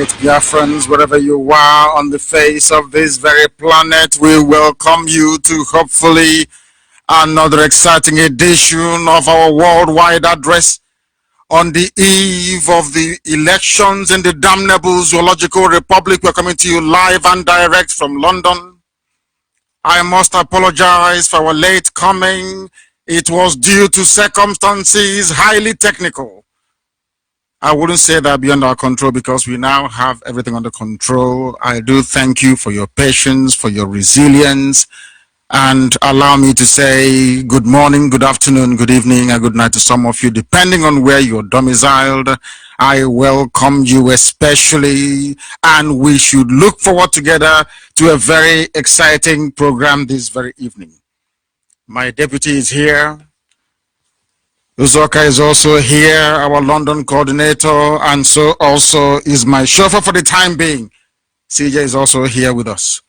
Biafrans, wherever you are on the face of this very planet, we welcome you to hopefully another exciting edition of our worldwide address on the eve of the elections in the damnable Zoological Republic. We're coming to you live and direct from London. I must apologize for our late coming. It was due to circumstances highly technical. I wouldn't say that beyond our control because we now have everything under control. I do thank you for your patience, for your resilience, and allow me to say good morning, good afternoon, good evening, and good night to some of you, depending on where you're domiciled. I welcome you especially, and we should look forward together to a very exciting program this very evening. My deputy is here. Uzoka is also here, our London coordinator, and so also is my chauffeur for the time being. CJ is also here with us.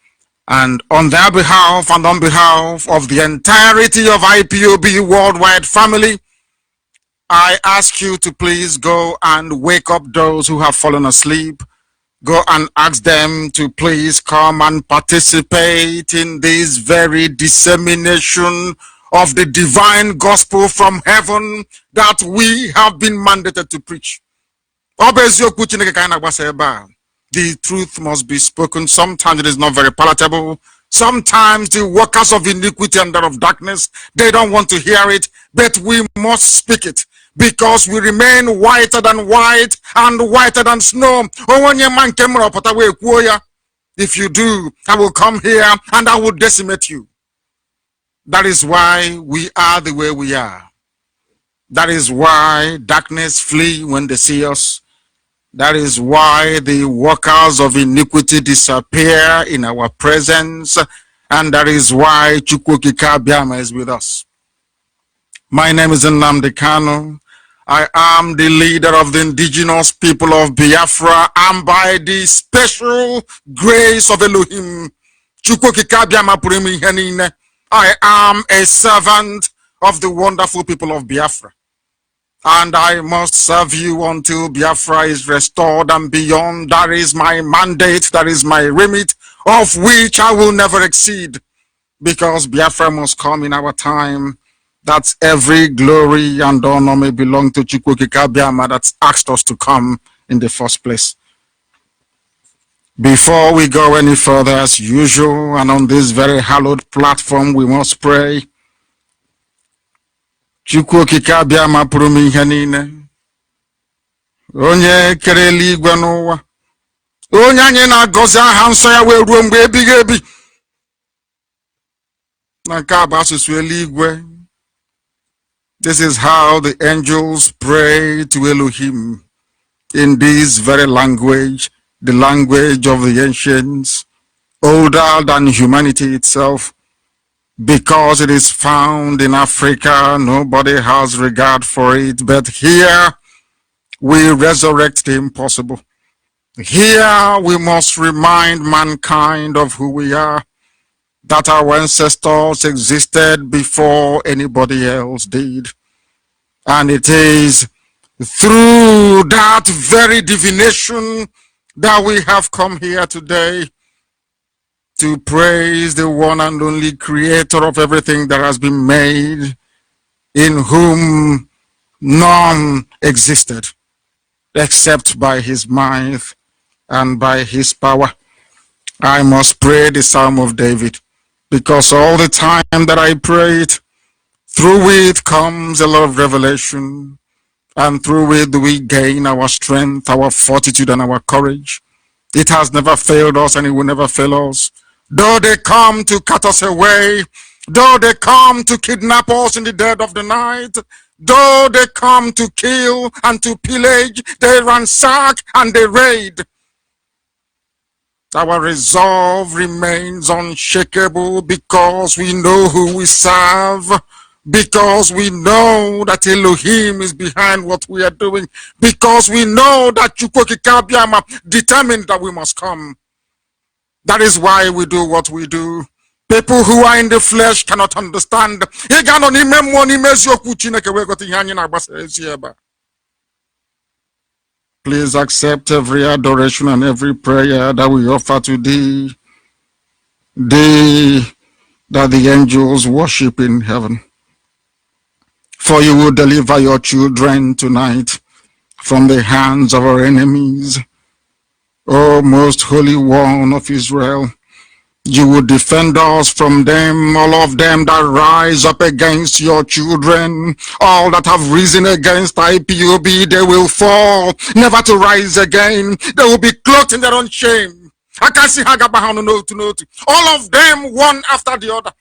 And on their behalf and on behalf of the entirety of IPOB worldwide family, I ask you to please go and wake up those who have fallen asleep. Go and ask them to please come and participate in this very dissemination of the divine gospel from heaven that we have been mandated to preach. The truth must be spoken. Sometimes it is not very palatable. Sometimes the workers of iniquity and of darkness, they don't want to hear it, but we must speak it because we remain whiter than white and whiter than snow. If you do, I will come here and I will decimate you. That is why we are the way we are. That is why darkness flee when they see us. That is why the workers of iniquity disappear in our presence. And that is why Chukwukika Biama is with us. My name is Nnamdi Kanu. I am the leader of the indigenous people of Biafra, and by the special grace of Elohim, Chukwukika Biama Purimi Henine, I am a servant of the wonderful people of Biafra. And I must serve you until Biafra is restored and beyond. That is my mandate, that is my remit, of which I will never exceed. Because Biafra must come in our time, that every glory and honor may belong to Chukwukika Biama that asked us to come in the first place. Before we go any further, as usual, and on this very hallowed platform, we must pray. Chukwukika Biama pụrụ ihe niile. Onye kere eluigwe n'ụwa. Onye anyị na-agọzi aha nsọ ya wee ruo mgbe ebighị ebi. Na nke a bụ asụsụ eluigwe. This is how the angels pray to Elohim in this very language. The language of the ancients, older than humanity itself, because it is found in Africa. Nobody has regard for it, but here we resurrect the impossible. Here we must remind mankind of who we are, that our ancestors existed before anybody else did. And it is through that very divination that we have come here today to praise the one and only creator of everything that has been made, in whom none existed except by his might and by his power. I must pray the Psalm of David, because all the time that I pray it, through it comes a lot of revelation. And through it we gain our strength, our fortitude, and our courage. It has never failed us, and it will never fail us. Though they come to cut us away, though they come to kidnap us in the dead of the night, though they come to kill and to pillage, they ransack and they raid, our resolve remains unshakable because we know who we serve. Because we know that Elohim is behind what we are doing. Because we know that Chukwukika Biama determined that we must come. That is why we do what we do. People who are in the flesh cannot understand. Please accept every adoration and every prayer that we offer to thee, thee that the angels worship in heaven. For you will deliver your children tonight from the hands of our enemies. O most holy one of Israel, you will defend us from them, all of them that rise up against your children, all that have risen against IPOB, they will fall, never to rise again. They will be clothed in their own shame. All of them, one after the other,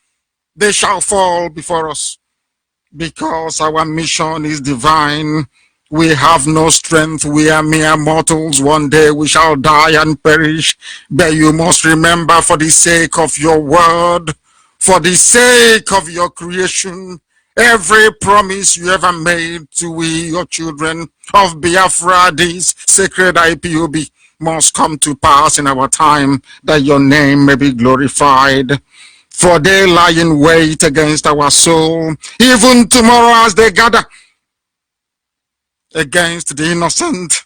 they shall fall before us. Because our mission is divine, we have no strength, we are mere mortals. One day we shall die and perish. But you must remember, for the sake of your word, for the sake of your creation, every promise you ever made to we, your children of Biafra, this sacred IPOB, must come to pass in our time, that your name may be glorified. For they lie in wait against our soul, even tomorrow as they gather against the innocent,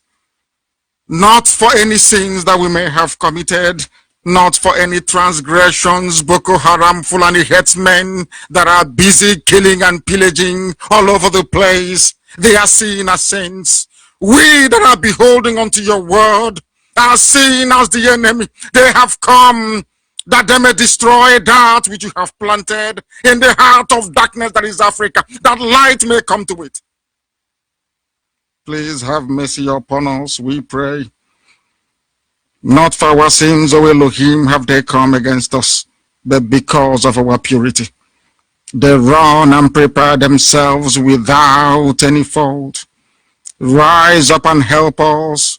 not for any sins that we may have committed, not for any transgressions, Boko Haram, Fulani headsmen that are busy killing and pillaging all over the place. They are seen as saints. We that are beholding unto your word are seen as the enemy. They have come that they may destroy that which you have planted in the heart of darkness that is Africa, that light may come to it. Please have mercy upon us, we pray. Not for our sins, O Elohim, have they come against us, but because of our purity. They run and prepare themselves without any fault. Rise up and help us,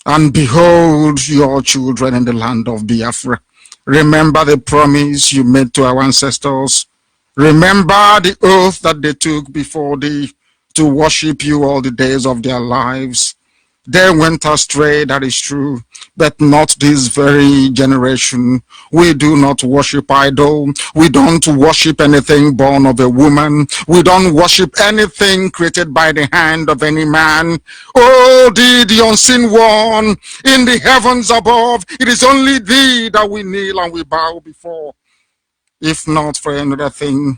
and behold your children in the land of Biafra. Remember the promise you made to our ancestors. Remember the oath that they took before thee to worship you all the days of their lives. They went astray, that is true, but not this very generation. We do not worship idol. We don't worship anything born of a woman. We don't worship anything created by the hand of any man. Oh, thee, the unseen one, in the heavens above, it is only thee that we kneel and we bow before. If not for another thing,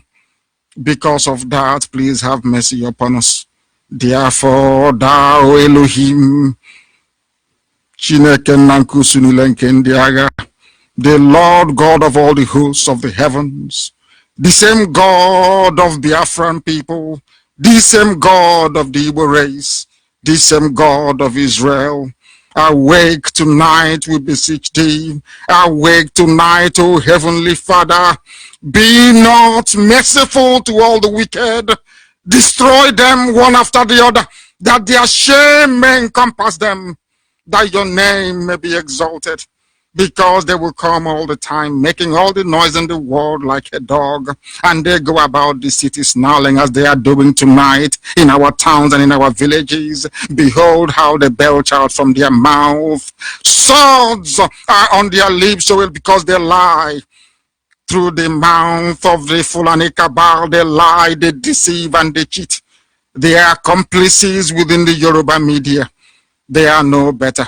because of that, please have mercy upon us. Therefore, thou Elohim, Chineke Nankusunile nke ndị agha, the Lord God of all the hosts of the heavens, the same God of Biafran people, the same God of the Igbo race, the same God of Israel, awake tonight, we beseech thee. Awake tonight, O Heavenly Father. Be not merciful to all the wicked. Destroy them one after the other, that their shame may encompass them, that your name may be exalted, because they will come all the time, making all the noise in the world like a dog, and they go about the city snarling as they are doing tonight in our towns and in our villages. Behold how they belch out from their mouth. Swords are on their lips, so because they lie. Through the mouth of the Fulani cabal, they lie, they deceive, and they cheat. They are accomplices within the Yoruba media. They are no better,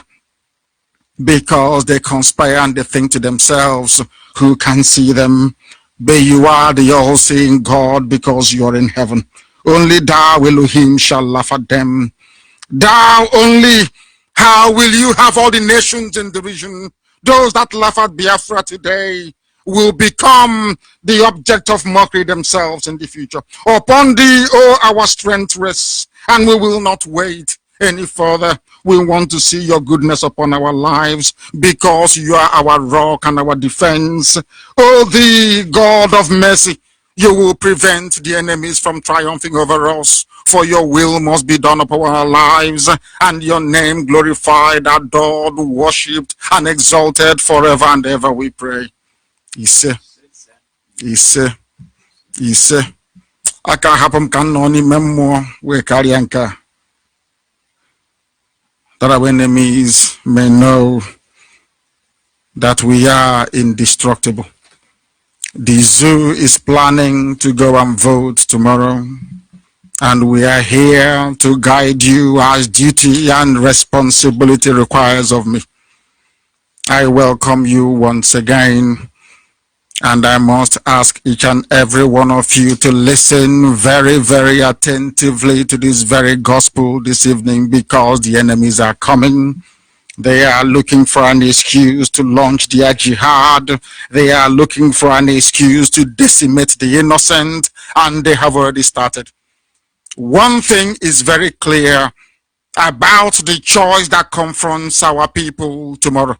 because they conspire and they think to themselves, who can see them? But you are the all-seeing God, because you are in heaven. Only thou, Elohim, shall laugh at them. Thou only, how will you have all the nations in derision? Those that laugh at Biafra today will become the object of mockery themselves in the future. Upon thee, O our strength rests, and we will not wait any further. We want to see your goodness upon our lives, because you are our rock and our defense. O thee, God of mercy, you will prevent the enemies from triumphing over us, for your will must be done upon our lives, and your name glorified, adored, worshipped, and exalted forever and ever, we pray. Ise, ise, ise. Aka hapum ka nọ n'ime mmụọ wee karịa nke a, that our enemies may know that we are indestructible. The zoo is planning to go and vote tomorrow. and we are here to guide you as duty and responsibility requires of me. I welcome you once again, and I must ask each and every one of you to listen very, very attentively to this very gospel this evening, because the enemies are coming. They are looking for an excuse to launch their jihad. They are looking for an excuse to decimate the innocent, and they have already started. One thing is very clear about the choice that confronts our people tomorrow.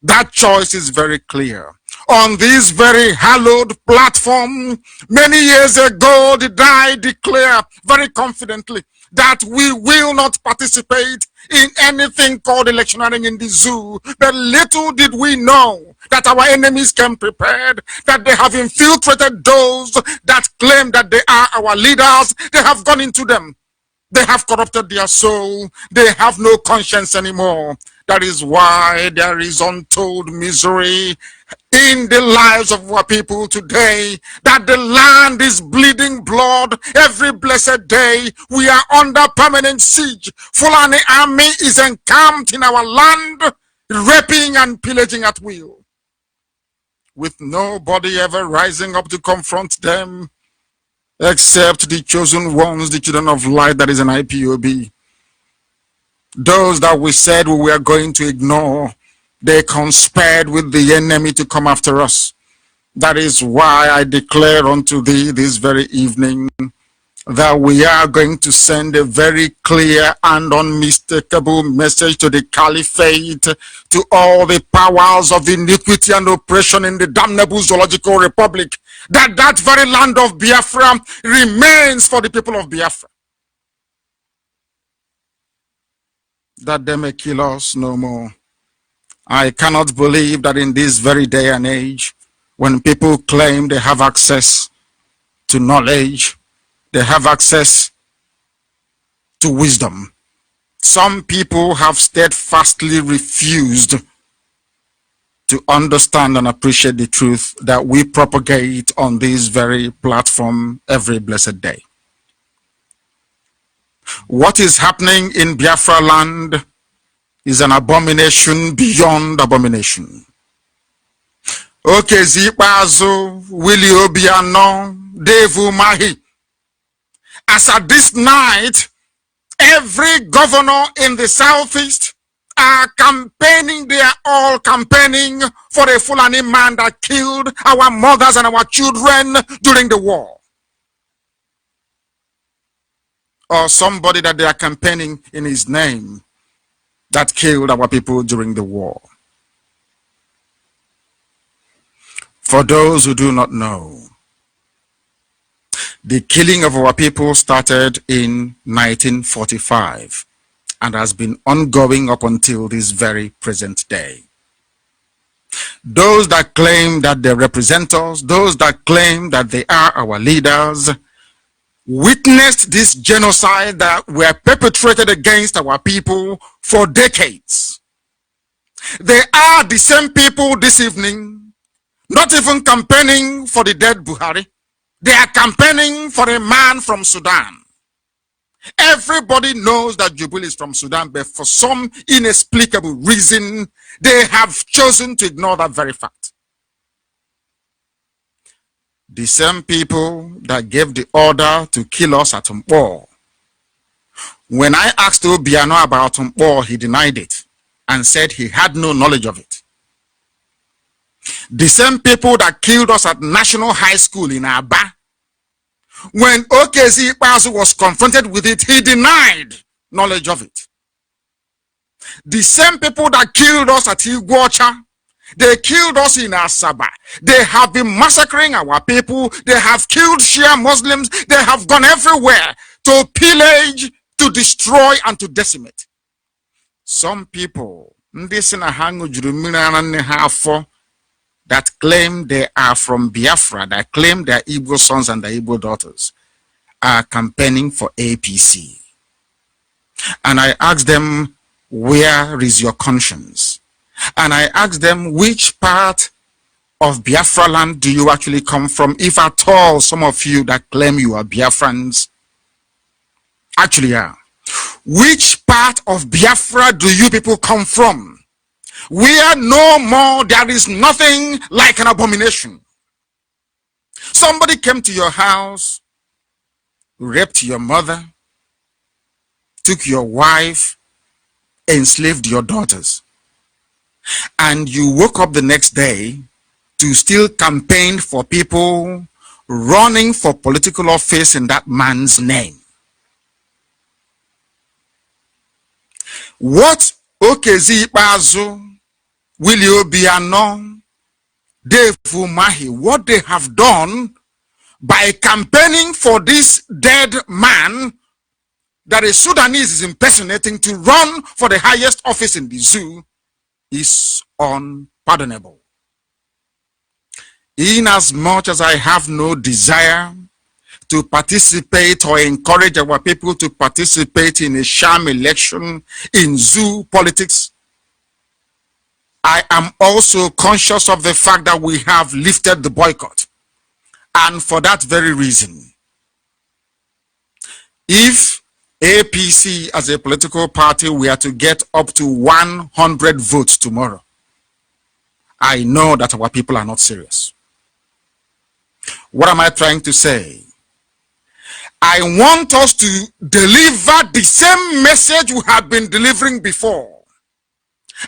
That choice is very clear. On this very hallowed platform, many years ago, did I declare very confidently that we will not participate in anything called electioneering in the zoo. But little did we know that our enemies came prepared, that they have infiltrated those that claim that they are our leaders. They have gone into them. They have corrupted their soul. They have no conscience anymore. That is why there is untold misery in the lives of our people today, that the land is bleeding blood every blessed day. We are under permanent siege. Fulani army is encamped in our land, raping and pillaging at will, with nobody ever rising up to confront them except the chosen ones, the children of light, that is an IPOB. Those that we said we were going to ignore, they conspired with the enemy to come after us. That is why I declare unto thee this very evening that we are going to send a very clear and unmistakable message to the caliphate, to all the powers of iniquity and oppression in the damnable zoological republic, that that very land of Biafra remains for the people of Biafra, that they may kill us no more. I cannot believe that in this very day and age, when people claim they have access to knowledge, they have access to wisdom, some people have steadfastly refused to understand and appreciate the truth that we propagate on this very platform every blessed day. What is happening in Biafra land is an abomination beyond abomination. Okezi Ikpeazu, Willie Obiano, Dave Umahi. As at this night, every governor in the southeast are campaigning. They are all campaigning for a Fulani man that killed our mothers and our children during the war, or somebody that they are campaigning in his name that killed our people during the war. For those who do not know, the killing of our people started in 1945 and has been ongoing up until this very present day. Those that claim that they represent us, those that claim that they are our leaders, witnessed this genocide that were perpetrated against our people for decades. They are the same people this evening, not even campaigning for the dead Buhari. They are campaigning for a man from Sudan. Everybody knows that Jubilee is from Sudan, but for some inexplicable reason, they have chosen to ignore that very fact. The same people that gave the order to kill us at Mpo. When I asked Obiano about Mpo, he denied it and said he had no knowledge of it. The same people that killed us at National High School in Aba, when Okezi Ikpeazu was confronted with it, he denied knowledge of it. The same people that killed us at Iguacha, they killed us in Asaba. They have been massacring our people. They have killed Shia Muslims. They have gone everywhere to pillage, to destroy, and to decimate. Some people that claim they are from Biafra, that claim they are Igbo sons and the Igbo daughters, are campaigning for APC. And I ask them, where is your conscience? And I ask them, which part of Biafra land do you actually come from? If at all, some of you that claim you are Biafrans, actually are. Which part of Biafra do you people come from? Where no more there is nothing like an abomination. Somebody came to your house, raped your mother, took your wife, enslaved your daughters, and you woke up the next day to still campaign for people running for political office in that man's name. What Okezi Ikpeazu, Willie Obiano, Dave Umahi, what they have done by campaigning for this dead man that a Sudanese is impersonating to run for the highest office in the zoo is unpardonable. In as much as I have no desire to participate or encourage our people to participate in a sham election in zoo politics, I am also conscious of the fact that we have lifted the boycott. And for that very reason, if APC as a political party were to get up to 100 votes tomorrow, I know that our people are not serious. What am I trying to say? I want us to deliver the same message we have been delivering before.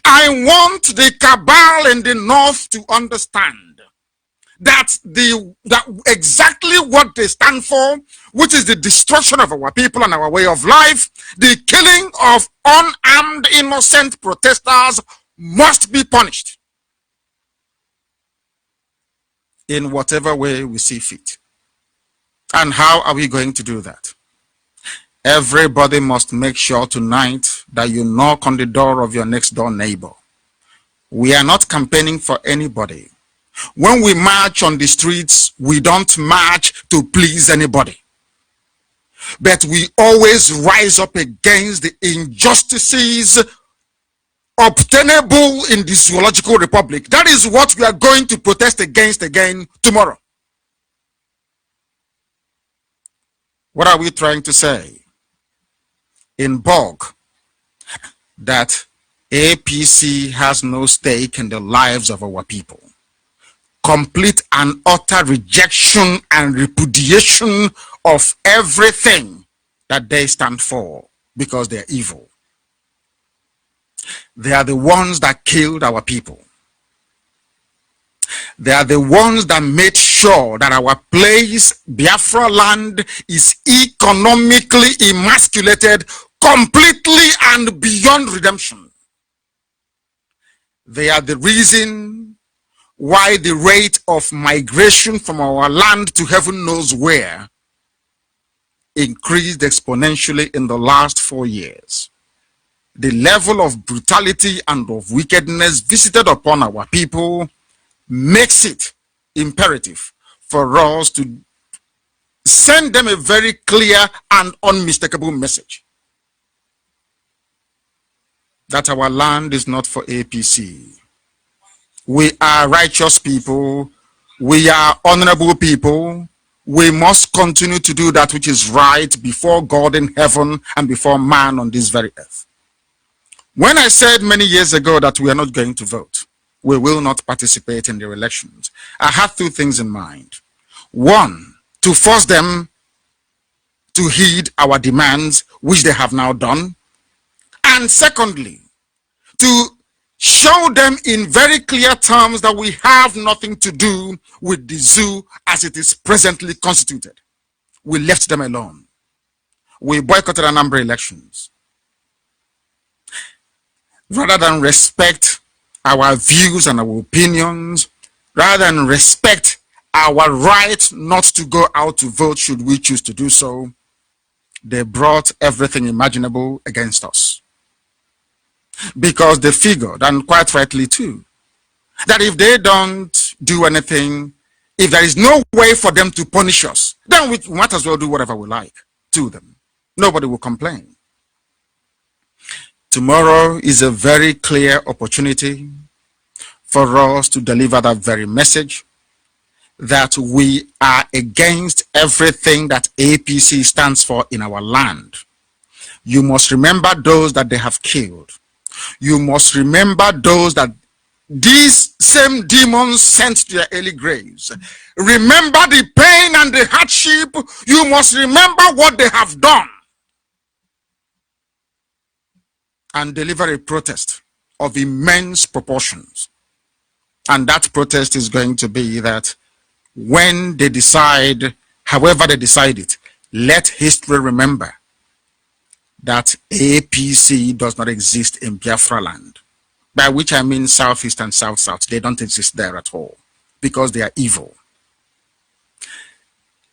I want the cabal in the north to understand that exactly what they stand for, which is the destruction of our people and our way of life, the killing of unarmed innocent protesters, must be punished in whatever way we see fit. And how are we going to do that? Everybody must make sure tonight that you knock on the door of your next door neighbor. We are not campaigning for anybody. When we march on the streets, we don't march to please anybody. But we always rise up against the injustices obtainable in the zoological republic. That is what we are going to protest against again tomorrow. What are we trying to say? In bulk, that APC has no stake in the lives of our people. Complete and utter rejection and repudiation of everything that they stand for, because they're evil. They are the ones that killed our people. They are the ones that made sure that our place, Biafra land, is economically emasculated completely and beyond redemption. They are the reason why the rate of migration from our land to heaven knows where increased exponentially in the last 4 years. The level of brutality and of wickedness visited upon our people makes it imperative for us to send them a very clear and unmistakable message that our land is not for APC. We are righteous people. We are honorable people. We must continue to do that which is right before God in heaven and before man on this very earth. When I said many years ago that we are not going to vote, we will not participate in the elections, I had two things in mind. One, to force them to heed our demands, which they have now done. And secondly, to show them in very clear terms that we have nothing to do with the zoo as it is presently constituted. We left them alone. We boycotted a number of elections. Rather than respect our views and our opinions, rather than respect our right not to go out to vote should we choose to do so, they brought everything imaginable against us. Because they figured, and quite rightly too, that if they don't do anything, if there is no way for them to punish us, then we might as well do whatever we like to them. Nobody will complain. Tomorrow is a very clear opportunity for us to deliver that very message, that we are against everything that APC stands for in our land. You must remember those that they have killed. You must remember those that these same demons sent to their early graves. Remember the pain and the hardship. You must remember what they have done. And deliver a protest of immense proportions. And that protest is going to be that when they decide, however they decide it, let history remember that APC does not exist in Biafra land. By which I mean Southeast and South-South. They don't exist there at all because they are evil.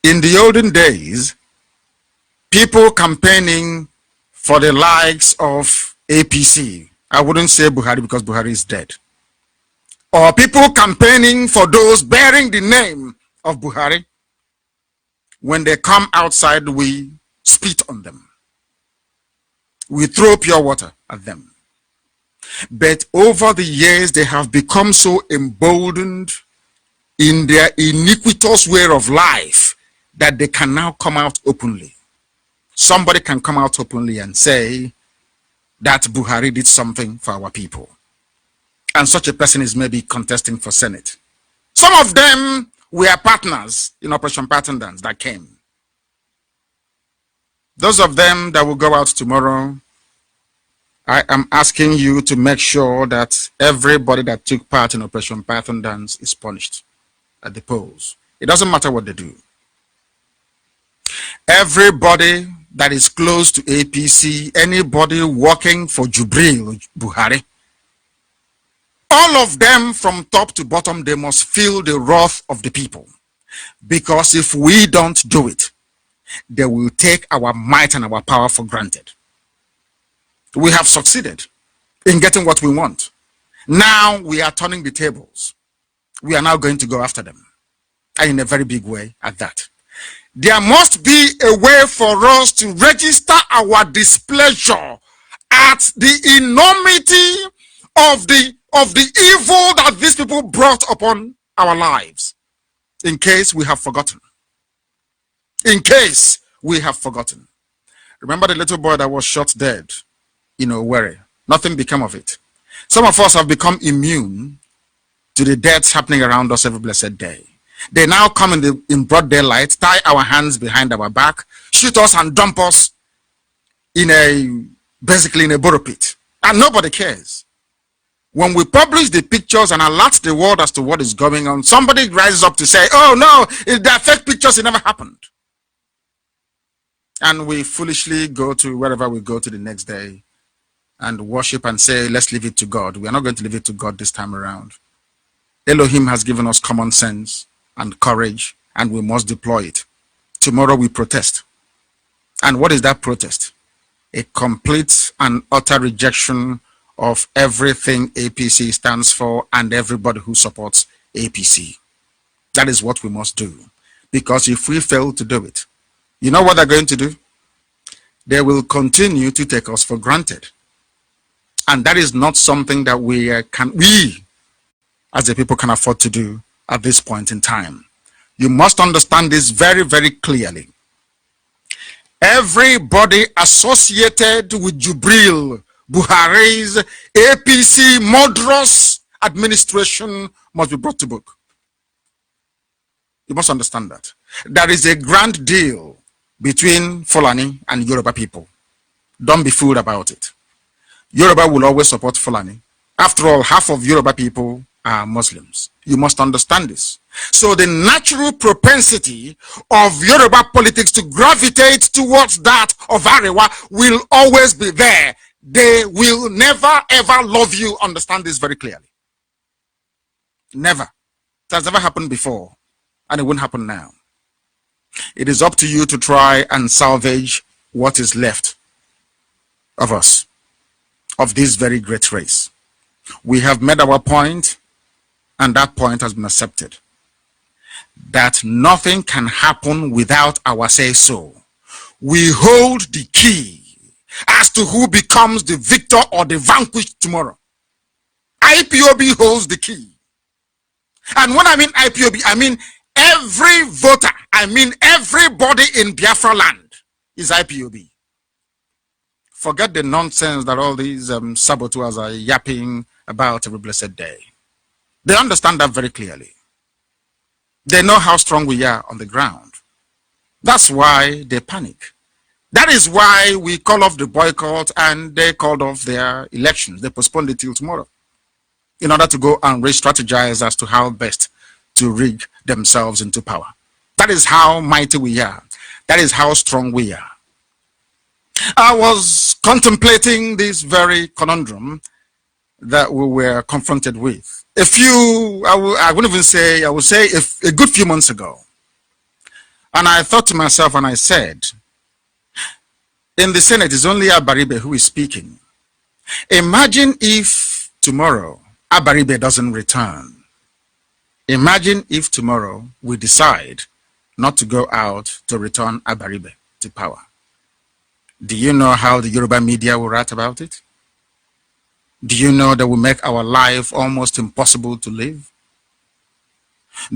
In the olden days, people campaigning for the likes of APC, I wouldn't say Buhari because Buhari is dead, or people campaigning for those bearing the name of Buhari, when they come outside, we spit on them. We throw pure water at them. But over the years, they have become so emboldened in their iniquitous way of life that they can now come out openly. Somebody can come out openly and say that Buhari did something for our people. And such a person is maybe contesting for Senate. Some of them were partners in Operation Pattern Dance that came. Those of them that will go out tomorrow, I am asking you to make sure that everybody that took part in Operation Python Dance is punished at the polls. It doesn't matter what they do. Everybody that is close to APC, anybody working for Jubril Buhari, all of them from top to bottom, they must feel the wrath of the people. Because if we don't do it, they will take our might and our power for granted. We have succeeded in getting what we want. Now we are turning the tables. We are now going to go after them, and in a very big way at that. There must be a way for us to register our displeasure at the enormity of the evil that these people brought upon our lives, in case we have forgotten. In case we have forgotten. Remember the little boy that was shot dead? Worry. Nothing became of it. Some of us have become immune to the deaths happening around us every blessed day. They now come in broad daylight, tie our hands behind our back, shoot us and dump us basically in a burrow pit. And nobody cares. When we publish the pictures and alert the world as to what is going on, somebody rises up to say, oh no, they're fake pictures, it never happened. And we foolishly go to wherever we go to the next day and worship and say, let's leave it to God. We are not going to leave it to God this time around. Elohim has given us common sense and courage, and we must deploy it. Tomorrow we protest. And what is that protest? A complete and utter rejection of everything APC stands for and everybody who supports APC. That is what we must do. Because if we fail to do it, you know what they're going to do? They will continue to take us for granted. And that is not something that we as a people can afford to do at this point in time. You must understand this very, very clearly. Everybody associated with Jubril Buhari's APC murderous administration must be brought to book. You must understand that. There is a grand deal between Fulani and Yoruba people. Don't be fooled about it. Yoruba will always support Fulani. After all, half of Yoruba people are Muslims. You must understand this. So the natural propensity of Yoruba politics to gravitate towards that of Arewa will always be there. They will never ever love you. Understand this very clearly. Never. It has never happened before, and it won't happen now. It is up to you to try and salvage what is left of us, of this very great race. We have made our point, and that point has been accepted. That nothing can happen without our say-so. We hold the key as to who becomes the victor or the vanquished tomorrow. IPOB holds the key. And when I mean IPOB, I mean every voter, I mean everybody in Biafra land is IPOB. Forget the nonsense that all these saboteurs are yapping about every blessed day. They understand that very clearly. They know how strong we are on the ground. That's why they panic. That is why we call off the boycott and they called off their elections. They postponed it till tomorrow in order to go and re-strategize as to how best to rig themselves into power. That is how mighty we are. That is how strong we are. I was contemplating this very conundrum that we were confronted with. I wouldn't even say, I would say a good few months ago. And I thought to myself and I said, in the Senate, it's only ABARIBE who is speaking. Imagine if tomorrow ABARIBE doesn't return. Imagine if tomorrow we decide not to go out to return ABARIBE to power. Do you know how the Yoruba media will write about it? Do you know that will make our life almost impossible to live?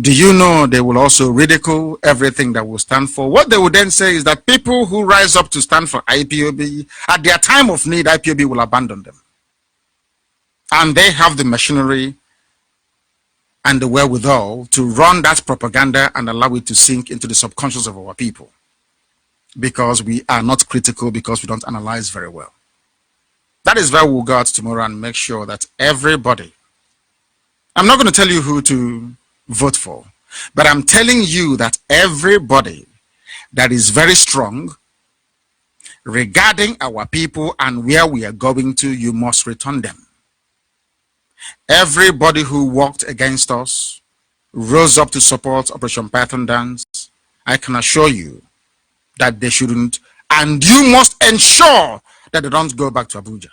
Do you know they will also ridicule everything that we stand for? What they will then say is that people who rise up to stand for IPOB, at their time of need, IPOB will abandon them. And they have the machinery and the wherewithal to run that propaganda and allow it to sink into the subconscious of our people. Because we are not critical, because we don't analyze very well. That is where we'll go out tomorrow and make sure that everybody, I'm not going to tell you who to vote for, but I'm telling you that everybody that is very strong regarding our people and where we are going to, you must return them. Everybody who walked against us, rose up to support Operation Python Dance, I can assure you that they shouldn't, and you must ensure that they don't go back to Abuja.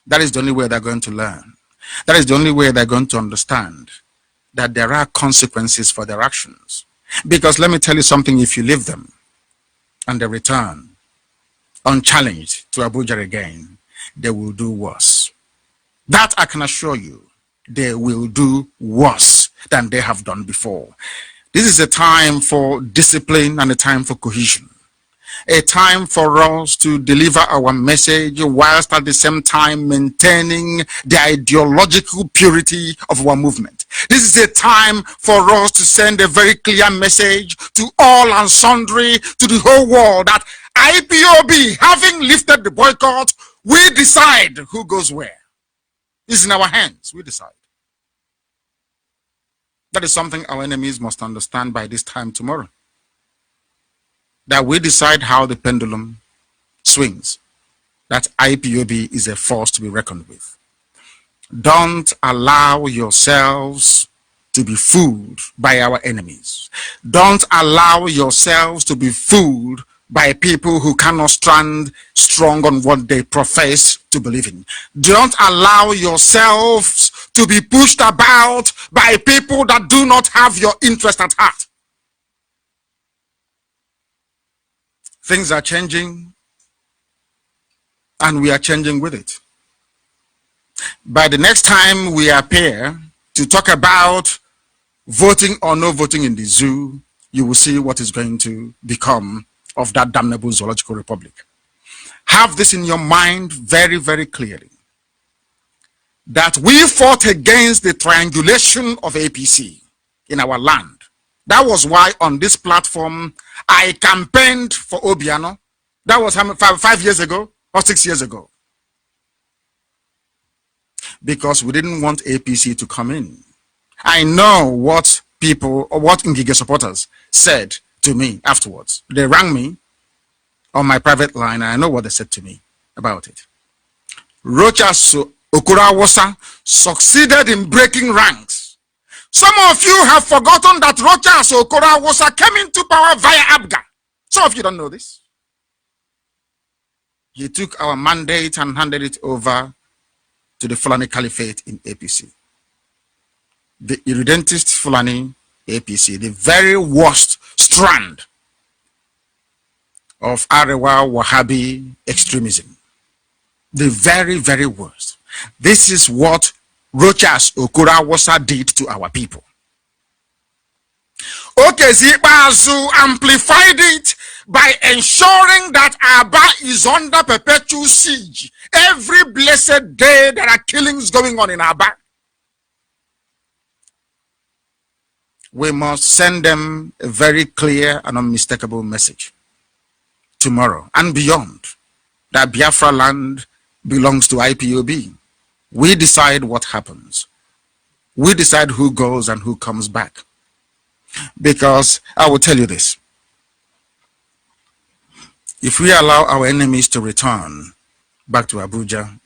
That is the only way they're going to learn. That is the only way they're going to understand that there are consequences for their actions. Because let me tell you something, if you leave them and they return unchallenged to Abuja again, they will do worse. That I can assure you, they will do worse than they have done before. This is a time for discipline and a time for cohesion. A time for us to deliver our message whilst at the same time maintaining the ideological purity of our movement. This is a time for us to send a very clear message to all and sundry, to the whole world, that IPOB, having lifted the boycott, we decide who goes where. It's in our hands. We decide. That is something our enemies must understand by this time tomorrow. That we decide how the pendulum swings. That IPOB is a force to be reckoned with. Don't allow yourselves to be fooled by our enemies. Don't allow yourselves to be fooled by people who cannot stand strong on what they profess to believe in. Don't allow yourselves to be pushed about by people that do not have your interest at heart. Things are changing, and we are changing with it. By the next time we appear to talk about voting or no voting in the zoo, you will see what is going to become of that damnable zoological republic. Have this in your mind very, very clearly. That we fought against the triangulation of APC in our land. That was why on this platform I campaigned for Obiano. That was 5 years ago or 6 years ago. Because we didn't want APC to come in. I know what people or what Ngige supporters said to me afterwards. They rang me on my private line and I know what they said to me about it. Rochas Okurawosa succeeded in breaking ranks. Some of you have forgotten that Rochas Okurawosa came into power via Abga. Some of you don't know this. He took our mandate and handed it over to the Fulani Caliphate in APC. The irredentist Fulani APC, the very worst strand of Arewa Wahhabi extremism. The very, very worst. This is what Rochas Okurawosa did to our people. Okay, Zibazu amplified it by ensuring that Aba is under perpetual siege every blessed day. There are killings going on in Aba. We must send them a very clear and unmistakable message tomorrow and beyond, that Biafra land belongs to IPOB. We decide what happens. We decide who goes and who comes back. Because I will tell you this. If we allow our enemies to return back to Abuja,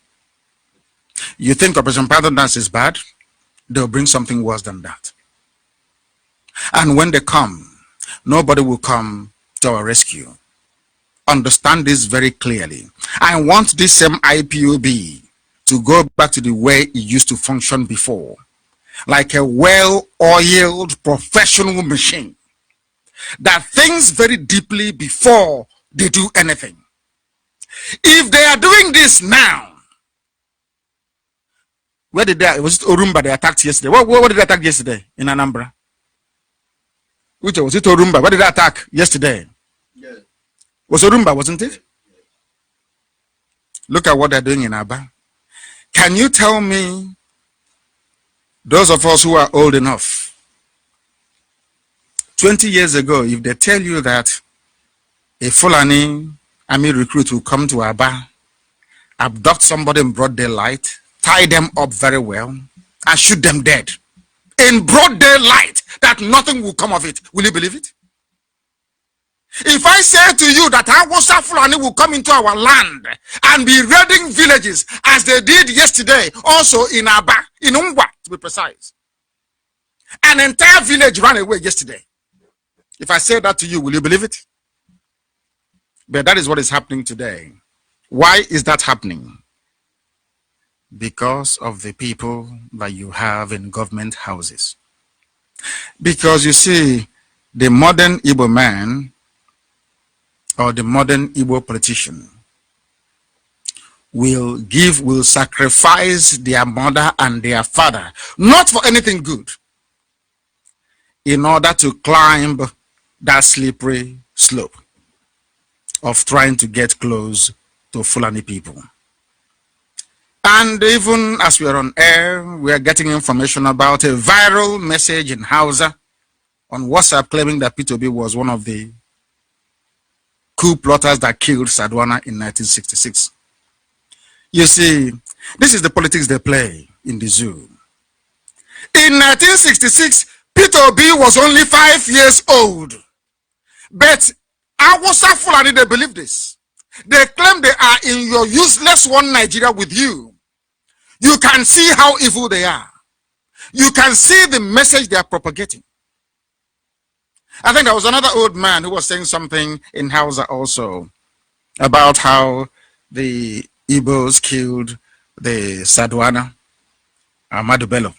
you think Operation Pardon Dance is bad? They'll bring something worse than that. And when they come, nobody will come to our rescue. Understand this very clearly. I want this same IPOB to go back to the way it used to function before, like a well-oiled professional machine that thinks very deeply before they do anything. If they are doing this now, where did they, was it Orumba they attacked yesterday? What did they attack yesterday in Anambra? Which was it, Orumba? What did they attack yesterday? Yeah. Was Orumba, wasn't it? Look at what they're doing in Aba. Can you tell me, those of us who are old enough, 20 years ago, if they tell you that a Fulani army recruit will come to Aba, abduct somebody in broad daylight, tie them up very well, and shoot them dead in broad daylight, that nothing will come of it, will you believe it? If I say to you that Hausa Fulani will come into our land and be raiding villages as they did yesterday, also in Aba, in Ungwa to be precise, an entire village ran away yesterday. If I say that to you, will you believe it? But that is what is happening today. Why is that happening? Because of the people that you have in government houses. Because you see, the modern Igbo man or the modern Igbo politician will sacrifice their mother and their father, not for anything good, in order to climb that slippery slope of trying to get close to Fulani people. And even as we are on air, we are getting information about a viral message in Hausa on WhatsApp claiming that P2B was one of the coup plotters that killed Sadwana in 1966. You see, this is the politics they play in the zoo. In 1966, P2B was only 5 years old. But Hausa Fulani, they believe this. They claim they are in your useless one Nigeria with you. You can see how evil they are. You can see the message they are propagating. I think there was another old man who was saying something in Hausa also about how the Igbos killed the Sadwana, Ahmadu Bello.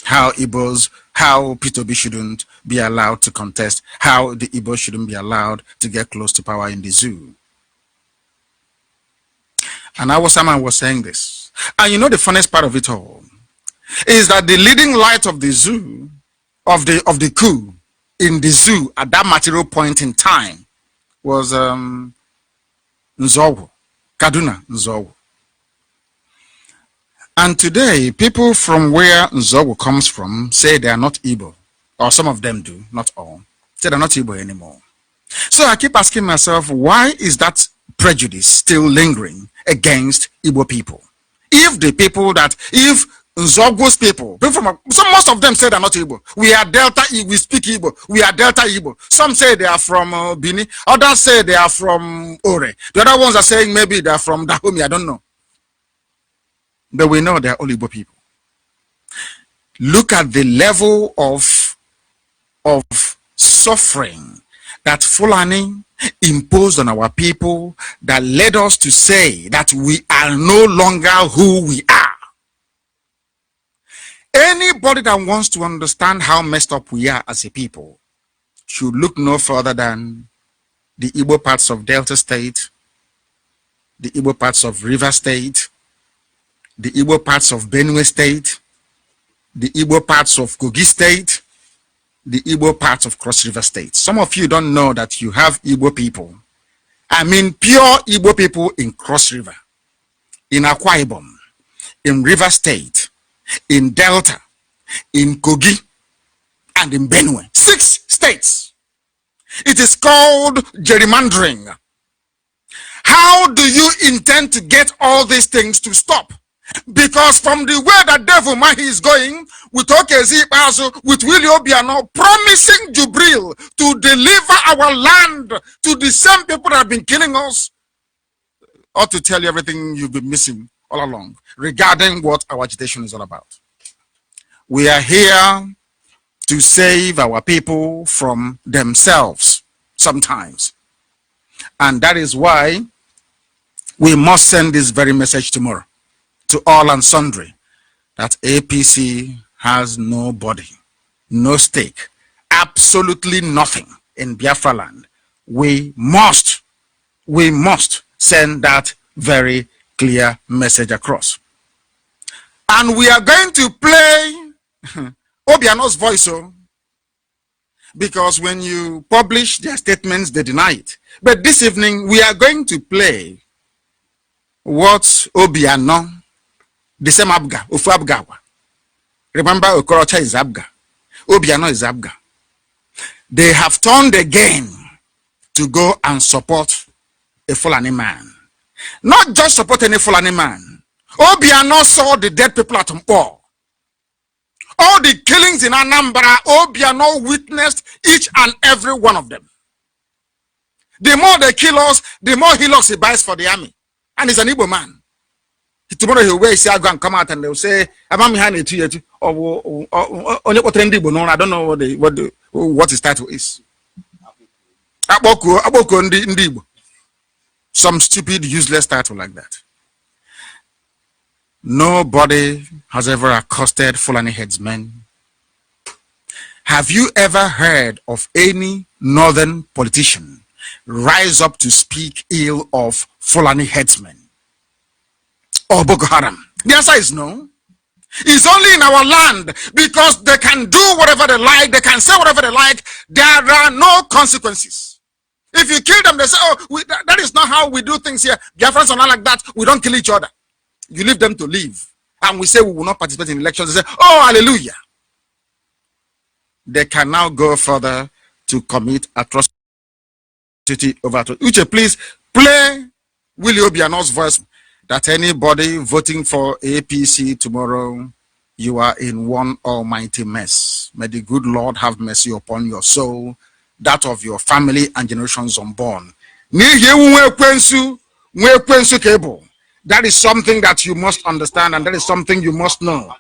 How P2B shouldn't be allowed to contest, how the Igbos shouldn't be allowed to get close to power in the zoo. And someone was saying this. And you know the funniest part of it all is that the leading light of the zoo, of the coup in the zoo at that material point in time was Nzowo, Kaduna Nzowo. And today, people from where Nzowo comes from say they are not Igbo, or some of them do, not all, say they're not Igbo anymore. So I keep asking myself, why is that prejudice still lingering against Igbo people? If the people that, if Nzogo's people from, most of them say they're not Igbo. We are Delta Igbo, we speak Igbo. We are Delta Igbo. Some say they are from Bini. Others say they are from Ore. The other ones are saying maybe they're from Dahomey. I don't know. But we know they're all Igbo people. Look at the level of suffering that Fulani imposed on our people that led us to say that we are no longer who we are. Anybody that wants to understand how messed up we are as a people should look no further than the Igbo parts of Delta State, the Igbo parts of River State, the Igbo parts of Benue State, the Igbo parts of Kogi State, the Igbo parts of Cross River State. Some of you don't know that you have Igbo people. I mean pure Igbo people in Cross River, in Akwa Ibom, in River State, in Delta, in Kogi, and in Benue. 6 states. It is called gerrymandering. How do you intend to get all these things to stop? Because from the way that Devil Mahi is going, with Okezi Basu, with Willie Obiano, promising Jubril to deliver our land to the same people that have been killing us, or to tell you everything you've been missing all along regarding what our agitation is all about. We are here to save our people from themselves sometimes. And that is why we must send this very message tomorrow to all and sundry, that APC has no body, no stake, absolutely nothing in Biafra land. We must send that very clear message across. And we are going to play Obiano's voice, because when you publish their statements, they deny it. But this evening, we are going to play what Obiano, the same Abga, Ufu Abgawa. Remember, Okorocha is Abga. Obiano is Abga. They have turned again to go and support a Fulani man. Not just support any Fulani man. Obiano saw the dead people at Mpo. All the killings in Anambra, Obiano witnessed each and every one of them. The more they kill us, the more he buys for the army. And he's an Igbo man. Tomorrow he'll wear his go and come out and they'll say, I don't know what his title is. Some stupid, useless title like that. Nobody has ever accosted Fulani headsmen. Have you ever heard of any northern politician rise up to speak ill of Fulani headsmen or Boko Haram? The answer is no. It's only in our land, because they can do whatever they like, they can say whatever they like. There are no consequences. If you kill them, they say, oh, that is not how we do things here. Biafrans are not like that. We don't kill each other. You leave them to live. And we say we will not participate in elections. They say, oh, hallelujah. They can now go further to commit atrocity over to Uche. Please play Willie Obiano's voice, that anybody voting for APC tomorrow, you are in one almighty mess. May the good Lord have mercy upon your soul, that of your family and generations unborn. That is something that you must understand, and that is something you must know.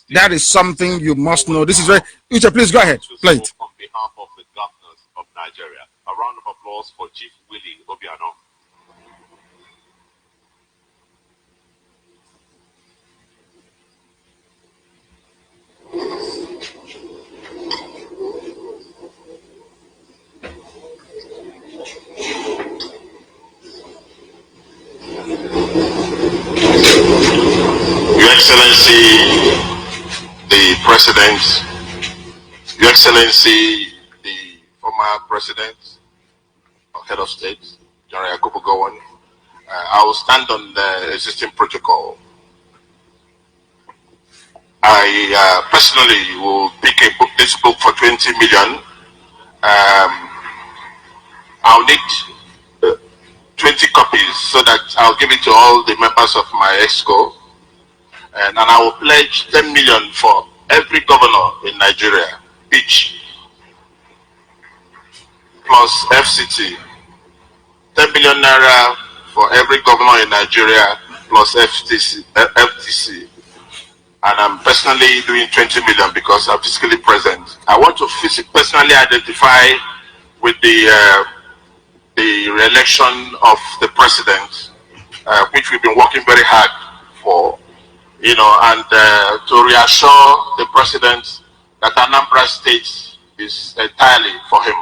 That is something you must know. This is very... Uche, please go ahead. Play it. On behalf of the governors of Nigeria, a round of applause for Chief Willie Obiano. Your Excellency, the President, Your Excellency, the former President or Head of State, General Yakubu Gowon, I will stand on the existing protocol. I personally will pick this book for 20 million. I'll need 20 copies so that I'll give it to all the members of my EXCO. And I will pledge 10 million for every governor in Nigeria, each, plus FCT. 10 million naira for every governor in Nigeria, plus FTC. And I'm personally doing 20 million because I'm physically present. I want to personally identify with the re-election of the president, which we've been working very hard for. You know, and to reassure the president that Anambra State is entirely for him.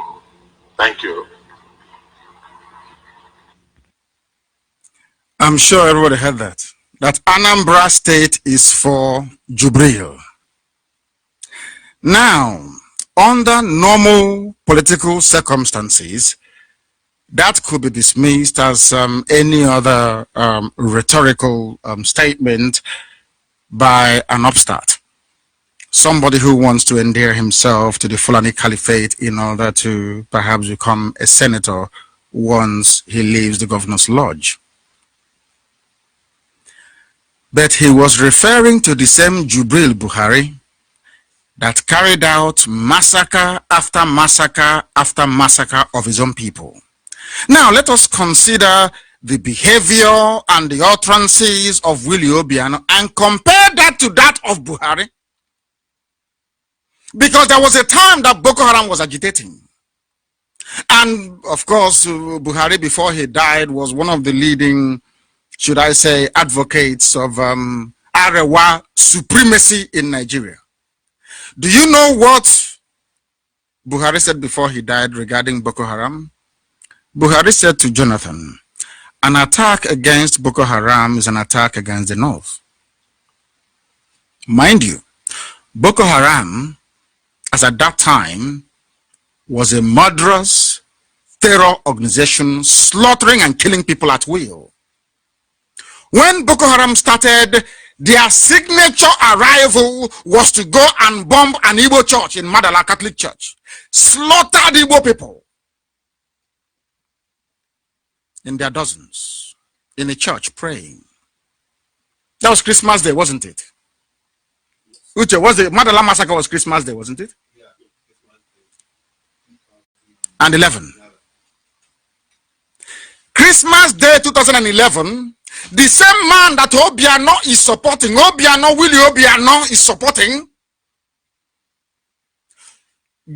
Thank you. I'm sure everybody heard that. That Anambra State is for Jubril. Now, Under normal political circumstances, that could be dismissed as any other rhetorical statement by an upstart. Somebody who wants to endear himself to the Fulani Caliphate in order to perhaps become a senator once he leaves the governor's lodge. But he was referring to the same Jubril Buhari that carried out massacre after massacre after massacre of his own people. Now let us consider the behavior and the utterances of Willie Obiano and compare that to that of Buhari. Because there was a time that Boko Haram was agitating. And of course, Buhari, before he died, was one of the leading, should I say, advocates of Arewa supremacy in Nigeria. Do you know what Buhari said before he died regarding Boko Haram? Buhari said to Jonathan, an attack against Boko Haram is an attack against the North. Mind you, Boko Haram, as at that time, was a murderous terror organization slaughtering and killing people at will. When Boko Haram started, their signature arrival was to go and bomb an Igbo church in Madala Catholic Church. Slaughtered Igbo people in their dozens in a church praying. That was Christmas Day, wasn't it? Uche, was the Madala massacre was Christmas Day, wasn't it? Yeah. And 11. Christmas Day 2011, the same man that Obiano is supporting, Willie Obiano is supporting,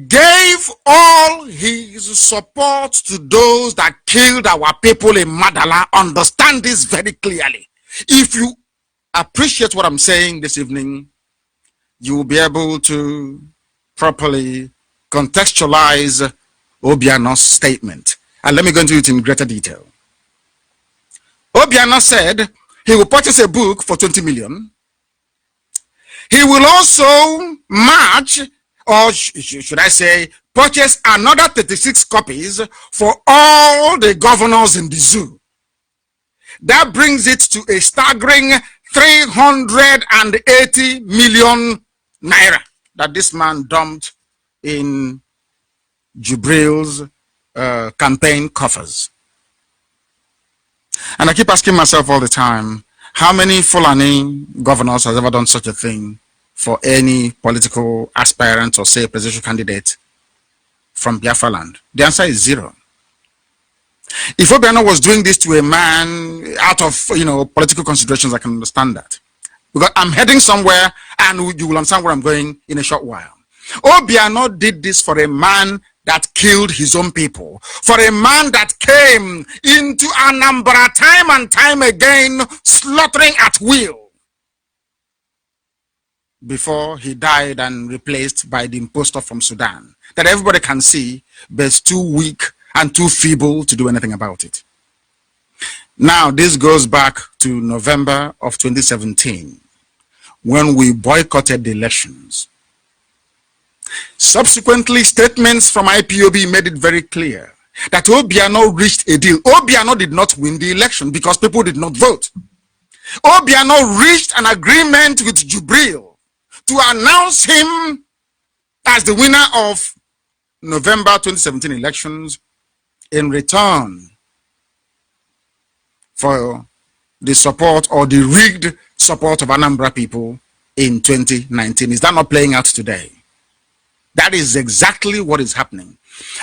gave all his support to those that killed our people in Madala. Understand this very clearly. If you appreciate what I'm saying this evening, you will be able to properly contextualize Obiano's statement. And let me go into it in greater detail. Obiano said he will purchase a book for 20 million. He will also match, or should I say, purchase another 36 copies for all the governors in the zoo. That brings it to a staggering 380 million naira that this man dumped in Jubril's campaign coffers. And I keep asking myself all the time, how many Fulani governors has ever done such a thing for any political aspirant or say presidential candidate from Biafra land? The answer is zero. If Obiano was doing this to a man out of political considerations, I can understand that. Because I'm heading somewhere and you will understand where I'm going in a short while. Obiano did this for a man that killed his own people, for a man that came into Anambra time and time again, slaughtering at will, before he died and replaced by the impostor from Sudan, that everybody can see, but is too weak and too feeble to do anything about it. Now, this goes back to November of 2017, when we boycotted the elections. Subsequently, statements from IPOB made it very clear that Obiano reached a deal. Obiano did not win the election because people did not vote. Obiano reached an agreement with Jubril to announce him as the winner of November 2017 elections in return for the support or the rigged support of Anambra people in 2019. Is that not playing out today? That is exactly what is happening.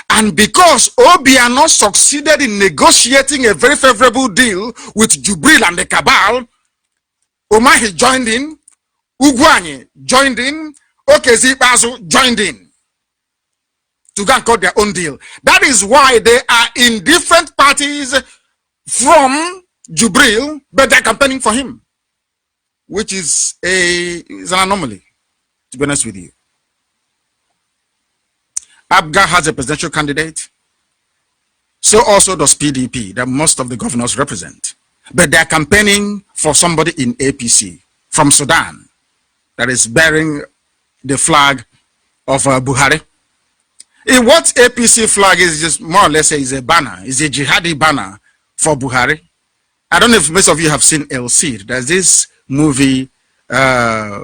And because Obiano succeeded in negotiating a very favorable deal with Jubril and the cabal, Omahi joined in, Ugwanye joined in, Okezi Bazu joined in to go and cut their own deal. That is why they are in different parties from Jubril, but they're campaigning for him, which is an anomaly, to be honest with you. ABGA has a presidential candidate. So also does PDP, that most of the governors represent. But they're campaigning for somebody in APC from Sudan that is bearing the flag of Buhari. What APC flag is just more or less is a banner, is a jihadi banner for Buhari. I don't know if most of you have seen El Cid. There's this movie, I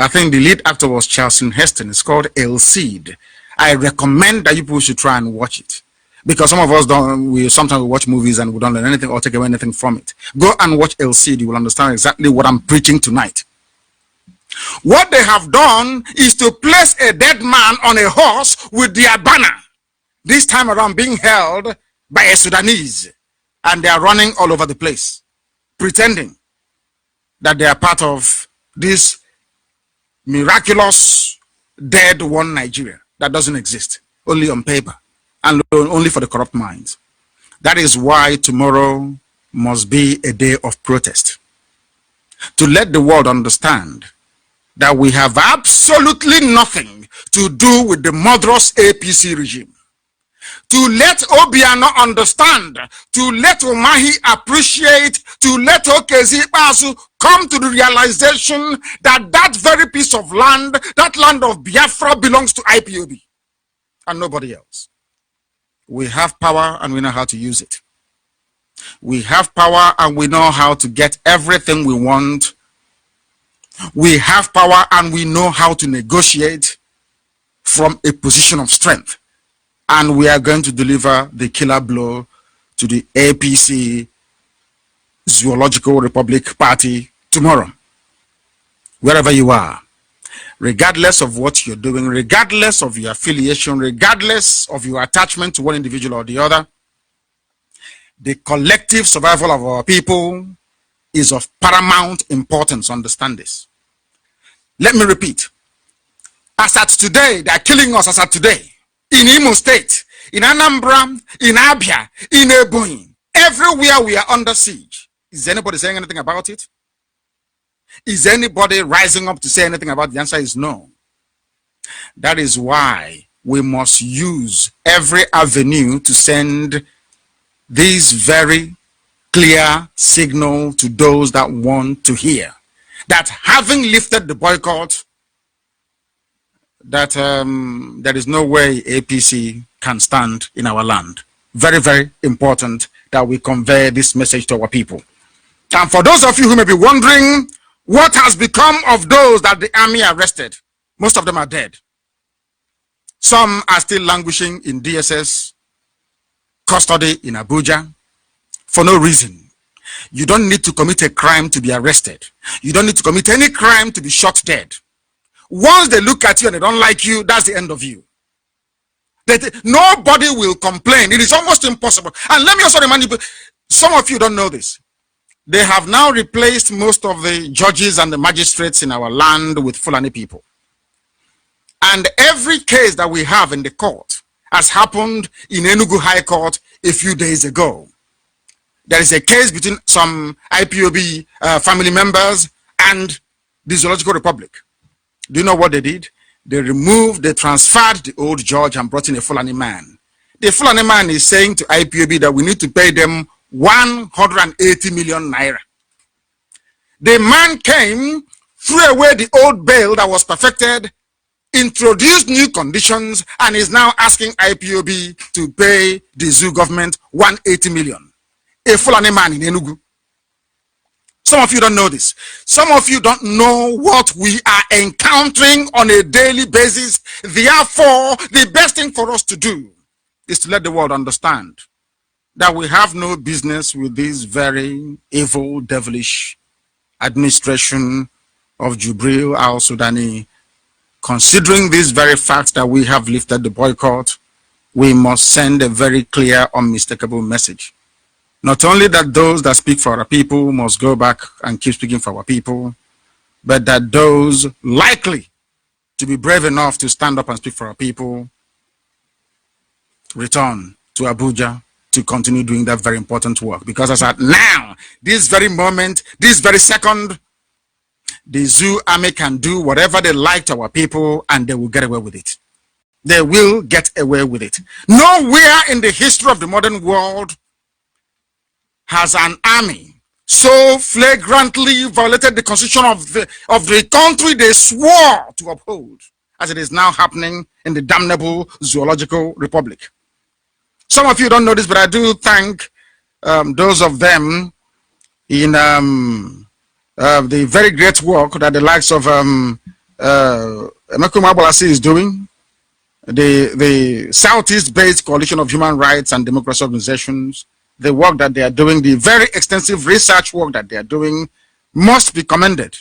think the lead actor was Charleston Heston. It's called El Cid. I recommend that you people should try and watch it. Because some of us don't, we sometimes watch movies and we don't learn anything or take away anything from it. Go and watch El Cid. You will understand exactly what I'm preaching tonight. What they have done is to place a dead man on a horse with their banner. This time around being held by a Sudanese. And they are running all over the place, pretending that they are part of this miraculous dead one Nigeria that doesn't exist, only on paper and only for the corrupt minds. That is why tomorrow must be a day of protest, to let the world understand that we have absolutely nothing to do with the murderous APC regime. To let Obiano understand, to let Umahi appreciate, to let Okezi Basu come to the realization that that very piece of land, that land of Biafra, belongs to IPOB and nobody else. We have power and we know how to use it. We have power and we know how to get everything we want. We have power and we know how to negotiate from a position of strength. And we are going to deliver the killer blow to the APC Zoological Republic Party tomorrow. Wherever you are, regardless of what you're doing, regardless of your affiliation, regardless of your attachment to one individual or the other, the collective survival of our people is of paramount importance. Understand this. Let me repeat. As at today, they are killing us as at today. In Imo State, in Anambra, in Abia, in Ebonyi, everywhere we are under siege. Is anybody saying anything about it? Is anybody rising up to say anything about it? The answer is no. That is why we must use every avenue to send this very clear signal to those that want to hear that having lifted the boycott, that there is no way APC can stand in our land. Very, very important that we convey this message to our people. And for those of you who may be wondering what has become of those that the army arrested, most of them are dead. Some are still languishing in DSS custody in Abuja for no reason. You don't need to commit a crime to be arrested. You don't need to commit any crime to be shot dead. Once they look at you and they don't like you, that's the end of you. Nobody will complain. It is almost impossible. And let me also remind you, some of you don't know this. They have now replaced most of the judges and the magistrates in our land with Fulani people. And every case that we have in the court has happened in Enugu High Court a few days ago. There is a case between some IPOB family members and the Zoological Republic. Do you know what they did? They transferred the old judge and brought in a Fulani man. The Fulani man is saying to IPOB that we need to pay them 180 million naira. The man came, threw away the old bail that was perfected, introduced new conditions, and is now asking IPOB to pay the zoo government 180 million. A Fulani man in Enugu. Some of you don't know this. Some of you don't know what we are encountering on a daily basis. Therefore, the best thing for us to do is to let the world understand that we have no business with this very evil, devilish administration of Jubril al-Sudani. Considering this very fact that we have lifted the boycott, we must send a very clear, unmistakable message. Not only that those that speak for our people must go back and keep speaking for our people, but that those likely to be brave enough to stand up and speak for our people return to Abuja to continue doing that very important work. Because as at now, this very moment, this very second, the zoo army can do whatever they like to our people and they will get away with it. They will get away with it. Nowhere in the history of the modern world has an army so flagrantly violated the constitution of the country they swore to uphold as it is now happening in the damnable Zoological Republic. Some of you don't know this, but I do thank those of them in the very great work that the likes of Emekum Abolasi is doing, the Southeast-based Coalition of Human Rights and Democracy Organizations. The work that they are doing, the very extensive research work that they are doing, must be commended.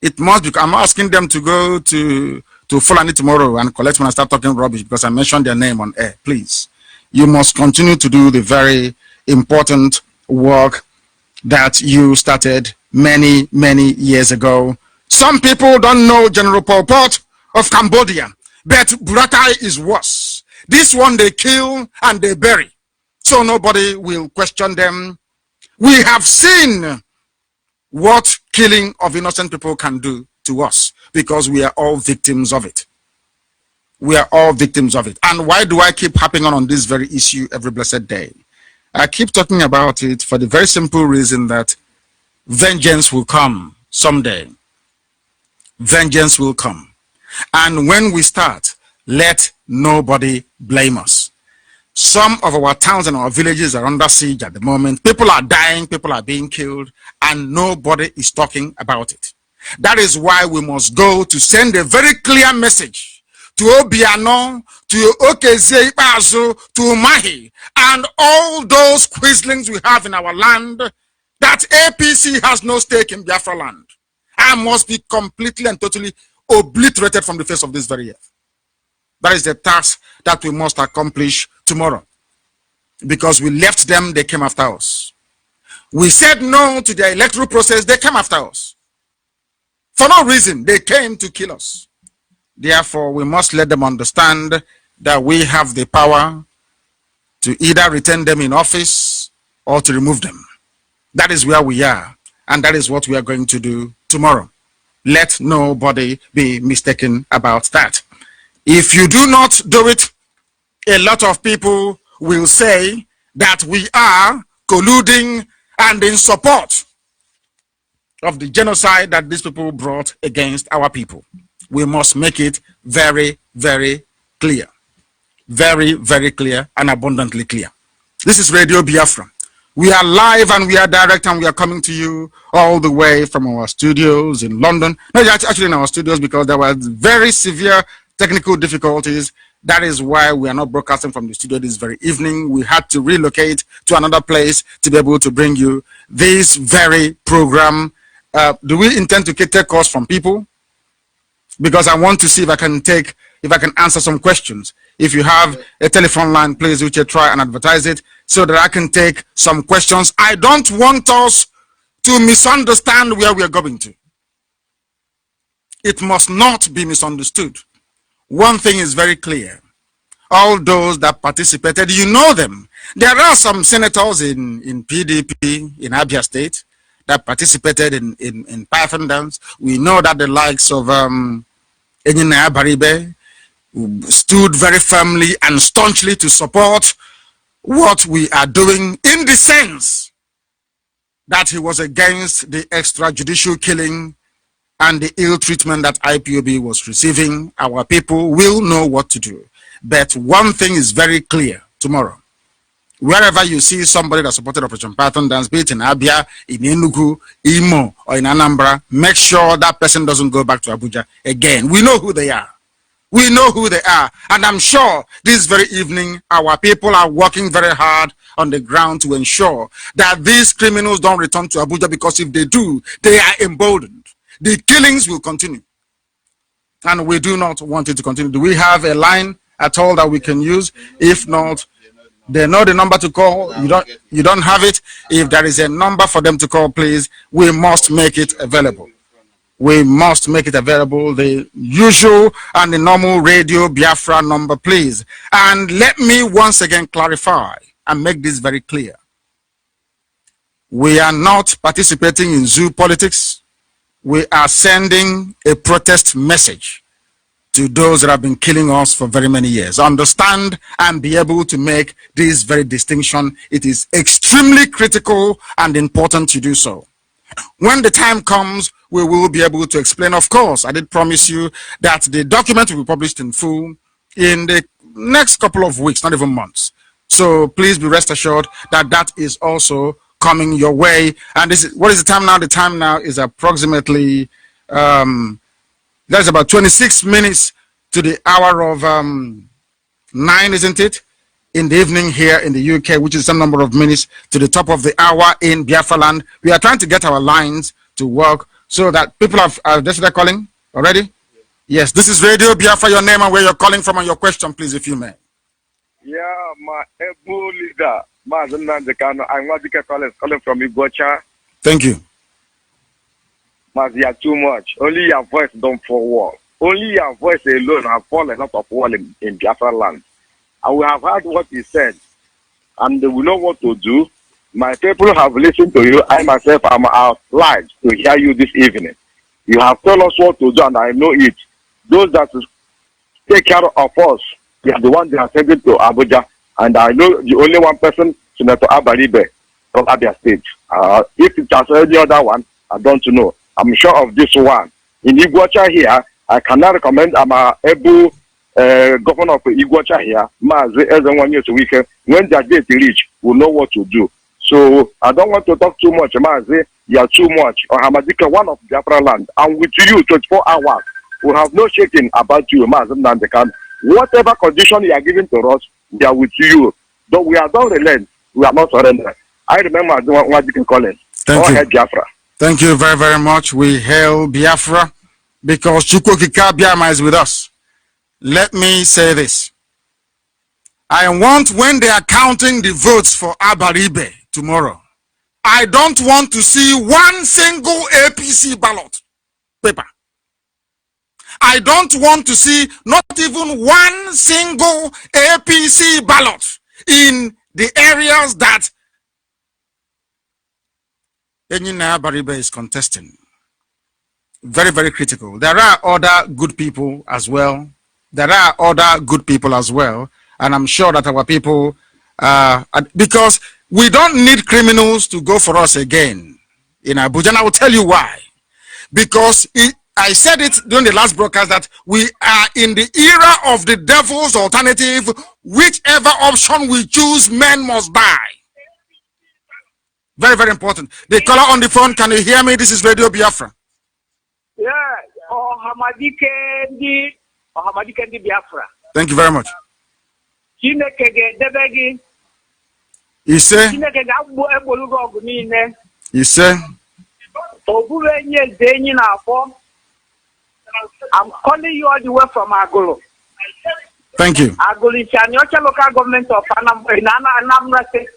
It must be. I'm asking them to go to Fulani tomorrow and collect when I start talking rubbish because I mentioned their name on air. Please, you must continue to do the very important work that you started many years ago. Some people don't know General Pol Pot of Cambodia, but Buratai is worse. This one they kill and they bury, so nobody will question them. We have seen what killing of innocent people can do to us because we are all victims of it. We are all victims of it. And why do I keep harping on this very issue every blessed day? I keep talking about it for the very simple reason that vengeance will come someday. Vengeance will come. And when we start, let nobody blame us. Some of our towns and our villages are under siege at the moment. People are dying, people are being killed, and nobody is talking about it. That is why we must go to send a very clear message to Obiano, to Okeze Ipazu, to Mahi, and all those quislings we have in our land, that APC has no stake in Biafra land and must be completely and totally obliterated from the face of this very earth. That is the task that we must accomplish tomorrow. Because we left them, they came after us. We said no to the electoral process, they came after us. For no reason, they came to kill us. Therefore, we must let them understand that we have the power to either retain them in office or to remove them. That is where we are, and that is what we are going to do tomorrow. Let nobody be mistaken about that. If you do not do it, a lot of people will say that we are colluding and in support of the genocide that these people brought against our people. We must make it very clear. Very clear and abundantly clear. This is Radio Biafra. We are live and we are direct and we are coming to you all the way from our studios in London. No, actually in our studios because there were very severe technical difficulties. That is why we are not broadcasting from the studio this very evening. We had to relocate to another place to be able to bring you this very program. Do we intend to take calls from people? Because I want to see if I can answer some questions. If you have a telephone line, please would you try and advertise it so that I can take some questions. I don't want us to misunderstand where we are going to. It must not be misunderstood. One thing is very clear. All those that participated, you know them. There are some senators in PDP in Abia State that participated in Python dance. We know that the likes of ABARIBE stood very firmly and staunchly to support what we are doing, in the sense that he was against the extrajudicial killing and the ill treatment that Ipob was receiving. Our people will know what to do. But one thing is very clear tomorrow. Wherever you see somebody that supported Operation Python dance, be it in Abia, in Enugu, Imo, or in Anambra, make sure that person doesn't go back to Abuja again. We know who they are. We know who they are. And I'm sure this very evening, our people are working very hard on the ground to ensure that these criminals don't return to Abuja, because if they do, they are emboldened. The killings will continue. And we do not want it to continue. Do we have a line at all that we can use? If not, they know the number to call. You don't have it. If there is a number for them to call, please, we must make it available. We must make it available, the usual and the normal Radio Biafra number, please. And let me once again clarify and make this very clear. We are not participating in zoo politics. We are sending a protest message to those that have been killing us for very many years. Understand and be able to make this very distinction. It is extremely critical and important to do so. When the time comes, we will be able to explain. Of course, I did promise you that the document will be published in full in the next couple of weeks, not even months. So please be rest assured that that is also coming your way. And this is, what is the time now? The time now is approximately that's about 26 minutes to the hour of 9, isn't it? In the evening here in the UK, which is some number of minutes to the top of the hour in Biafra land. We are trying to get our lines to work so that people have they're calling already. Yes, this is Radio Biafra. Your name and where you're calling from and your question, please, if you may. Yeah, my able leader, Nnamdi Kanu. I'm calling from Igocha. Thank you. You are too much. Only your voice don't forward. Only your voice alone have fallen a lot of wall in Biafra land. And we have heard what he said, and we know what to do. My people have listened to you. I myself am obliged to hear you this evening. You have told us what to do, and I know it. Those that take care of us, they are the ones that are sent to Abuja, and I know the only one person, Senator ABARIBE from Abia State. If it's any other one, I don't know. I'm sure of this one. In Iguacha here, I cannot recommend I'm able governor of Iguacha here, when their date reach, will know what to do. So I don't want to talk too much. You are too much. Or Hamadika, one of Biafra land, and with you 24 hours, we have no shaking about you, Nnamdi Kanu. Whatever condition you are giving to us, we are with you. Though we are not relent, we are not surrender. I remember what you can call it. Thank you. Biafra. Thank you very, very much. We hail Biafra because Chukwokika Biama is with us. Let me say this. I want, when they are counting the votes for ABARIBE tomorrow, I don't want to see one single APC ballot paper. I don't want to see not even one single APC ballot in the areas that ABARIBE is contesting. Very, very critical. There are other good people as well. There are other good people as well. And I'm sure that our people, because we don't need criminals to go for us again in Abuja. And I will tell you why. Because I said it during the last broadcast that we are in the era of the devil's alternative. Whichever option we choose, men must die. Very, very important. The caller on the phone, can you hear me? This is Radio Biafra. Yeah, Hamadikendi Biafra. Thank you very much. You say? You say? I'm calling you all the way from Agolo. Thank you. Agolo is an local government of Anambra State,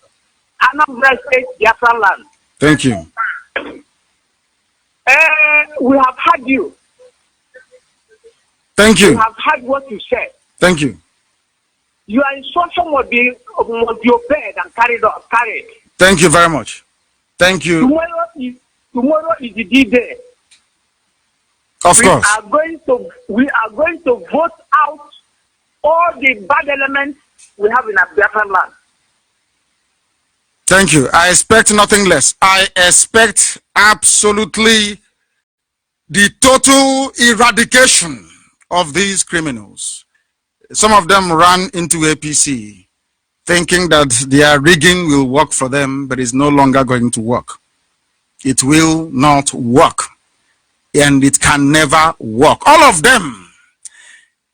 Biafra land. Thank you. We have heard you. Thank you. We have heard what you said. Thank you. Your instruction must be obeyed and carried. Thank you very much. Thank you. Tomorrow is the D-Day. Of course. We are going to vote out all the bad elements we have in our Biafran land. Thank you. I expect nothing less. I expect absolutely the total eradication of these criminals. Some of them ran into APC thinking that their rigging will work for them, but it's no longer going to work. It will not work. And it can never work. All of them.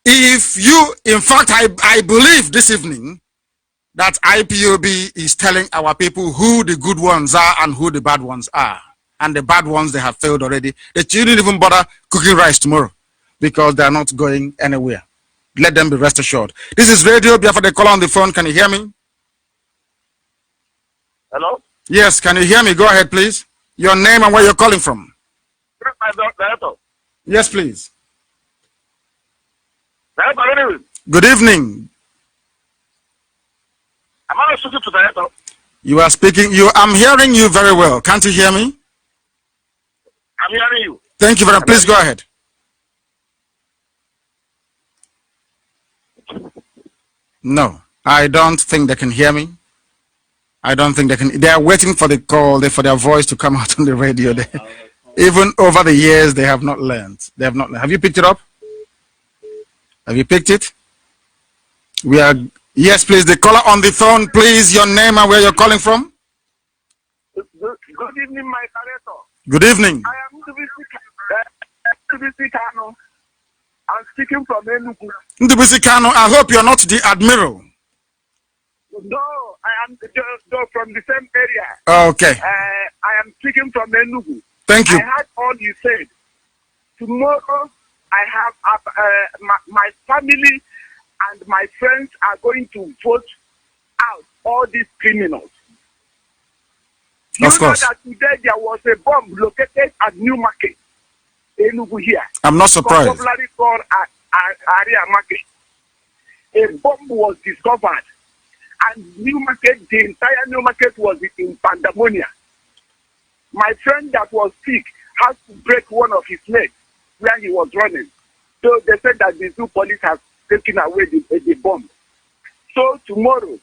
If you, in fact, I believe this evening that IPOB is telling our people who the good ones are and who the bad ones are. And the bad ones, they have failed already. They shouldn't even bother cooking rice tomorrow because they are not going anywhere. Let them be rest assured. This is Radio Biafra. The caller on the phone. Can you hear me? Hello? Yes, can you hear me? Go ahead, please. Your name and where you're calling from. Yes, please. Good evening. Am I speaking to Director? You are speaking. I'm hearing you very well. Can't you hear me? I'm hearing you. Thank you very much. Please go ahead. No, I don't think they can hear me. I don't think they can. They are waiting for the call, for their voice to come out on the radio. Even over the years, they have not learned. They have not learned. Have you picked it up? Have you picked it? We are, yes, please. The caller on the phone, please. Your name and where you're calling from. Good evening, my director. Good evening. I am Nnamdi Kanu. I'm speaking from Enugu. Nnamdi Kanu, I hope you're not the admiral. No, I am just from the same area. Okay. I am speaking from Enugu. Thank you. I heard all you said. Tomorrow, I have my family and my friends are going to vote out all these criminals. Of course. Know that today there was a bomb located at New Market, Enugu here. I'm not surprised. Popularly called Area Market. A bomb was discovered, and New Market, the entire New Market was in pandemonium. My friend that was sick had to break one of his legs where he was running. So they said that the two police have taken away the bomb. So tomorrow,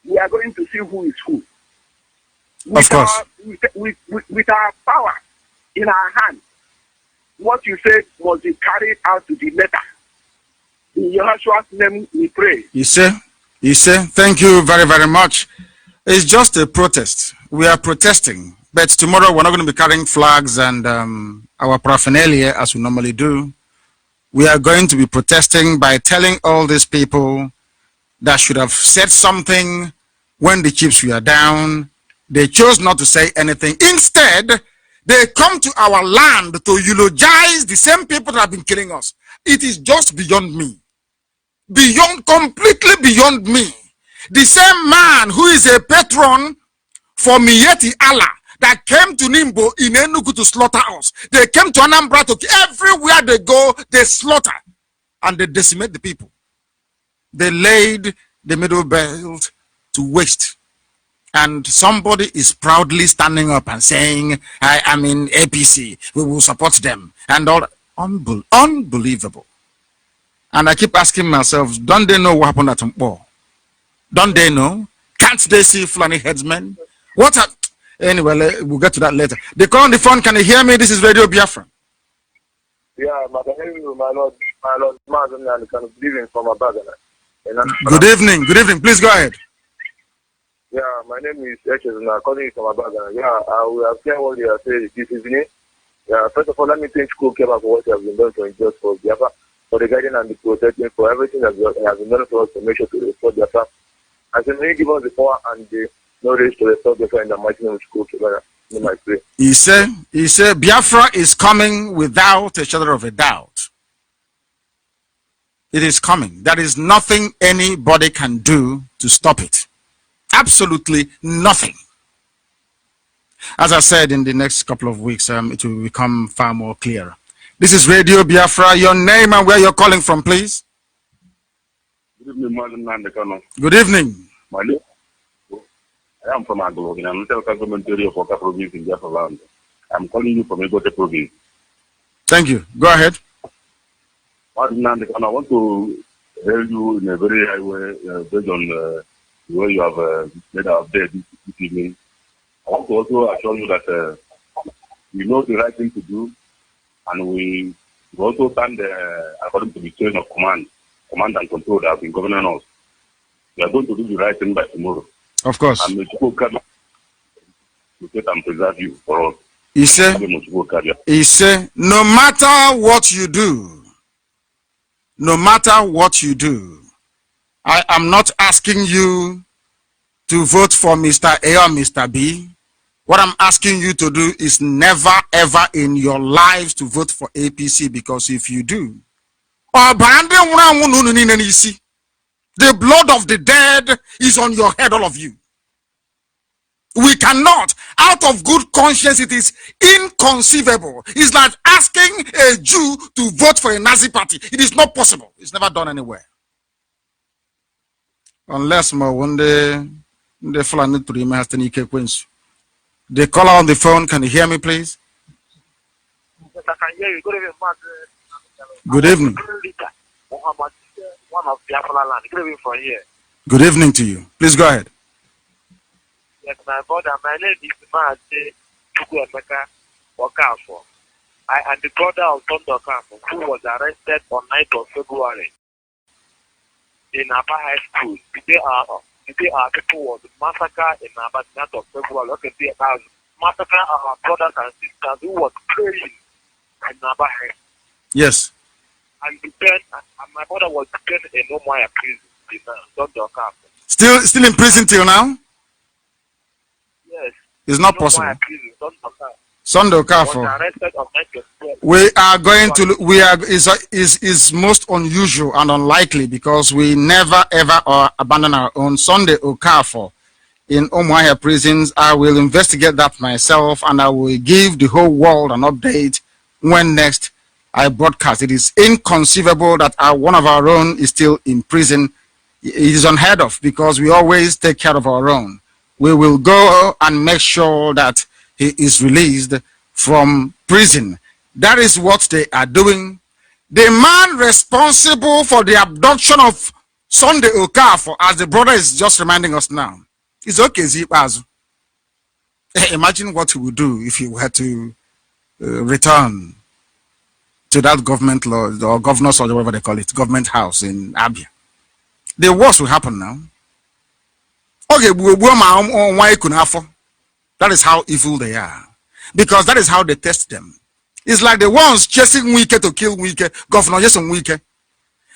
we are going to see who is who. Of course. With our power in our hands, what you said must be carried out to the letter. In Yahshua's name we pray. You say, thank you very, very much. It's just a protest. We are protesting. But tomorrow we're not going to be carrying flags and our paraphernalia as we normally do. We are going to be protesting by telling all these people that should have said something when the chips were down. They chose not to say anything. Instead, they come to our land to eulogize the same people that have been killing us. It is just beyond me. Completely beyond me. The same man who is a patron for Mieti Allah that came to Nimbo in Enugu to slaughter us. They came to Anambra to everywhere they go, they slaughter and they decimate the people. They laid the middle belt to waste. And somebody is proudly standing up and saying, I am in APC, we will support them. And all unbelievable. And I keep asking myself, don't they know what happened at Mpo? Don't they know? Can't they see Fulani headsmen? What are... Anyway, we'll get to that later. They call on the phone. Can you hear me? This is Radio Biafra. Yeah, my Lord, Martin, and kind of leaving from Abadan. Good evening. Good evening. Please go ahead. Yeah, my name is Eches, and I'm calling you from Abadan. Yeah, I will have heard what you are saying this evening. Yeah, first of all, let me thank you, Keba, for what you have been done to endure for Biafra, for the guidance and the protecting, for everything that you have been done for us to make sure to restore Biafra. And so may you give us the power and the knowledge to restore Biafra in the mighty name of Keba. He said, Biafra is coming without a shadow of a doubt. It is coming. There is nothing anybody can do to stop it. Absolutely nothing. As I said, in the next couple of weeks, it will become far more clear. This is Radio Biafra. Your name and where you're calling from, please. Good evening, Nnamdi Kanu. Good evening. My name, I am from Agolo, and I'm the government area of Oka province in Biafra land. I'm calling you from Egote province. Thank you. Go ahead. Nnamdi Kanu, I want to tell you in a very high way, based on the way you have made our update this evening. I want to also assure you that we know the right thing to do, and we also stand according to the chain of command and control that have been governing us. We are going to do the right thing by tomorrow. Of course. And to protect and preserve you for us. He said, no matter what you do, I am not asking you to vote for Mr. A or Mr. B. What I'm asking you to do is never ever in your lives to vote for APC, because if you do, the blood of the dead is on your head, all of you. We cannot, out of good conscience, it is inconceivable. It's like asking a Jew to vote for a Nazi party. It is not possible. It's never done anywhere. Unless one day the Fulani to remain has to the caller on the phone, can you hear me, please? Yes, I can hear you. Good evening, Good evening. One of Biafra land. Good evening from here. Good evening to you. Please go ahead. Yes, my brother, my name is Nnamdi Kanu. Okafor. I am the brother of Nnamdi Kanu, who was arrested on 9th of February in Aba High School. The day our people was massacred in Aba 9th of February. Okay, they have massacred our brothers and sisters who was praying in Aba High School. Yes. And my brother was detained in Umuahia prison in Nnamdi Kanu. Still in prison till now? Yes. It's not possible. Prison, Sunday Okafor. We are going to. Is most unusual and unlikely because we never ever abandon our own. Sunday Okafor in Umuahia prisons. I will investigate that myself and I will give the whole world an update when next I broadcast. It is inconceivable that one of our own is still in prison. It is unheard of because we always take care of our own. We will go and make sure that he is released from prison. That is what they are doing. The man responsible for the abduction of Sunday Okafor, as the brother is just reminding us now, is okay. Imagine what he would do if he were to return to that government law or governors or whatever they call it, government house in Abia. The worst will happen now. Okay, that is how evil they are. Because that is how they test them. It's like the ones chasing Wike to kill Wike, Governor Jason Wike.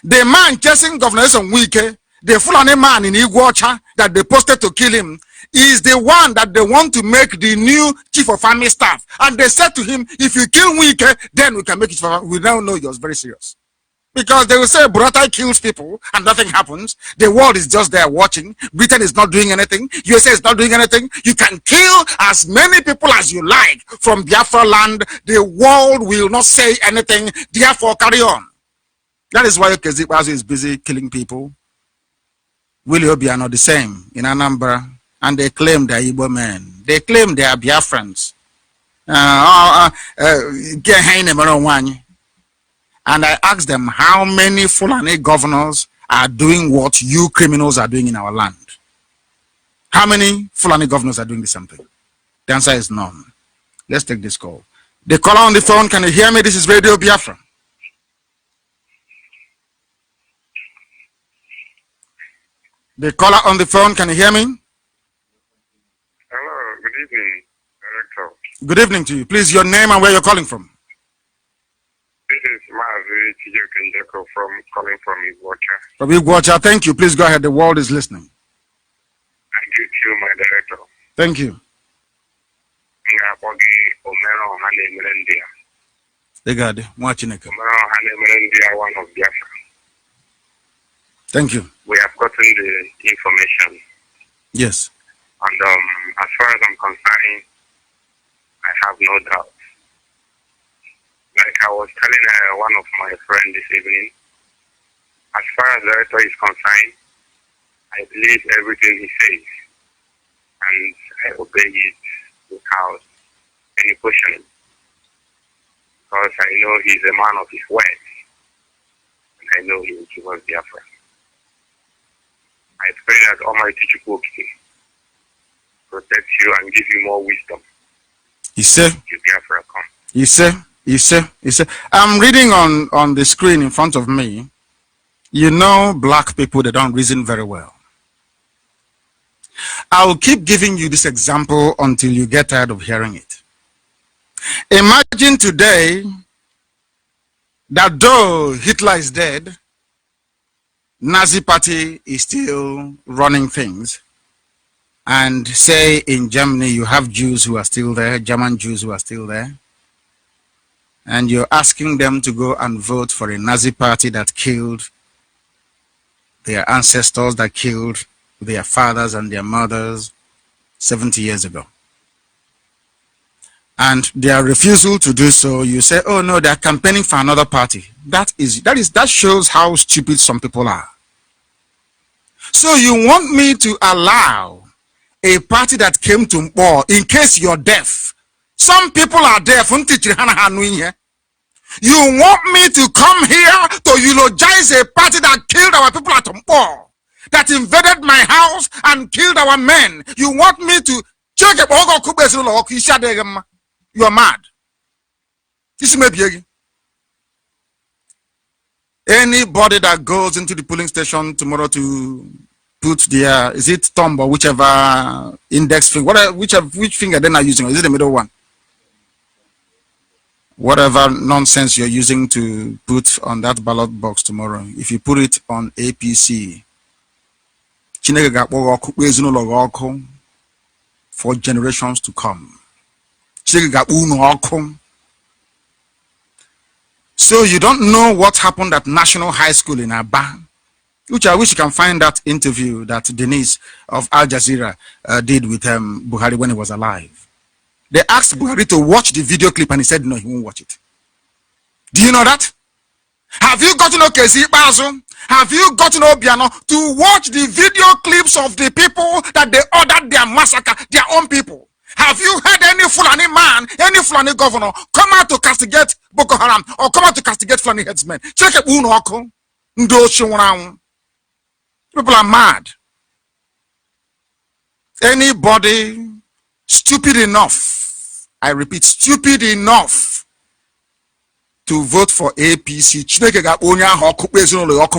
The man chasing Governor Jason Wike, the Fulani man in Iguacha that they posted to kill him, is the one that they want to make the new chief of army staff. And they said to him, if you kill Wike, then we can make it for. We now know you're very serious. Because they will say Buratai kills people and nothing happens. The world is just there watching. Britain is not doing anything. USA is not doing anything. You can kill as many people as you like from Biafra land. The world will not say anything. Therefore, carry on. That is why Kezibazu is busy killing people. Willie Obi are not the same in Anambra. And they claim they are Igbo men. They claim they are Biafrans. And I asked them how many Fulani governors are doing what you criminals are doing in our land. How many Fulani governors are doing the same thing? The answer is none. Let's take this call. The caller on the phone, can you hear me? This is Radio Biafra. The caller on the phone, can you hear me? Hello, good evening, Director. Good evening to you. Please, your name and where you're calling from. This is Mazi Tijokenjeko calling from Iguacha. From Iguacha, thank you. Please go ahead. The world is listening. Thank you, my Director. Thank you. One of Biafra. Thank you. We have gotten the information. Yes. And as far as I'm concerned, I have no doubt. Like I was telling one of my friends this evening, as far as the director is concerned, I believe everything he says, and I obey it without any questioning, because I know he's a man of his word, and I know he will give us Biafra. I pray that Almighty Chukwu protect you and give you more wisdom. You say? Biafra come. You say? You say? I'm reading on the screen in front of me. You know, black people, they don't reason very well. I'll keep giving you this example until you get tired of hearing it. Imagine today that though Hitler is dead, Nazi party is still running things. And say in Germany, you have Jews who are still there, German Jews who are still there. And you're asking them to go and vote for a Nazi party that killed their ancestors, that killed their fathers and their mothers 70 years ago. And their refusal to do so, you say, oh no, they're campaigning for another party. That shows how stupid some people are. So you want me to allow a party that came to Mpo, in case you're deaf. Some people are deaf. You want me to come here to eulogize a party that killed our people at Mpo, that invaded my house and killed our men. You want me to check a you're mad. Anybody that goes into the polling station tomorrow to put their, is it thumb or whichever index finger, which finger they're not using, or is it the middle one? Whatever nonsense you're using to put on that ballot box tomorrow, if you put it on APC, for generations to come. So you don't know what happened at National High School in Aba, which I wish you can find that interview that Denise of Al Jazeera did with Buhari when he was alive. They asked Buhari to watch the video clip and he said no, he won't watch it. Do you know that? Have you gotten Okezi Bazo? Have you gotten Obiano to watch the video clips of the people that they ordered their massacre, their own people? Have you heard any Fulani man, any Fulani governor come out to castigate Boko Haram or come out to castigate Fulani headsmen? Check it, people are mad. Anybody stupid enough, I repeat, stupid enough to vote for APC,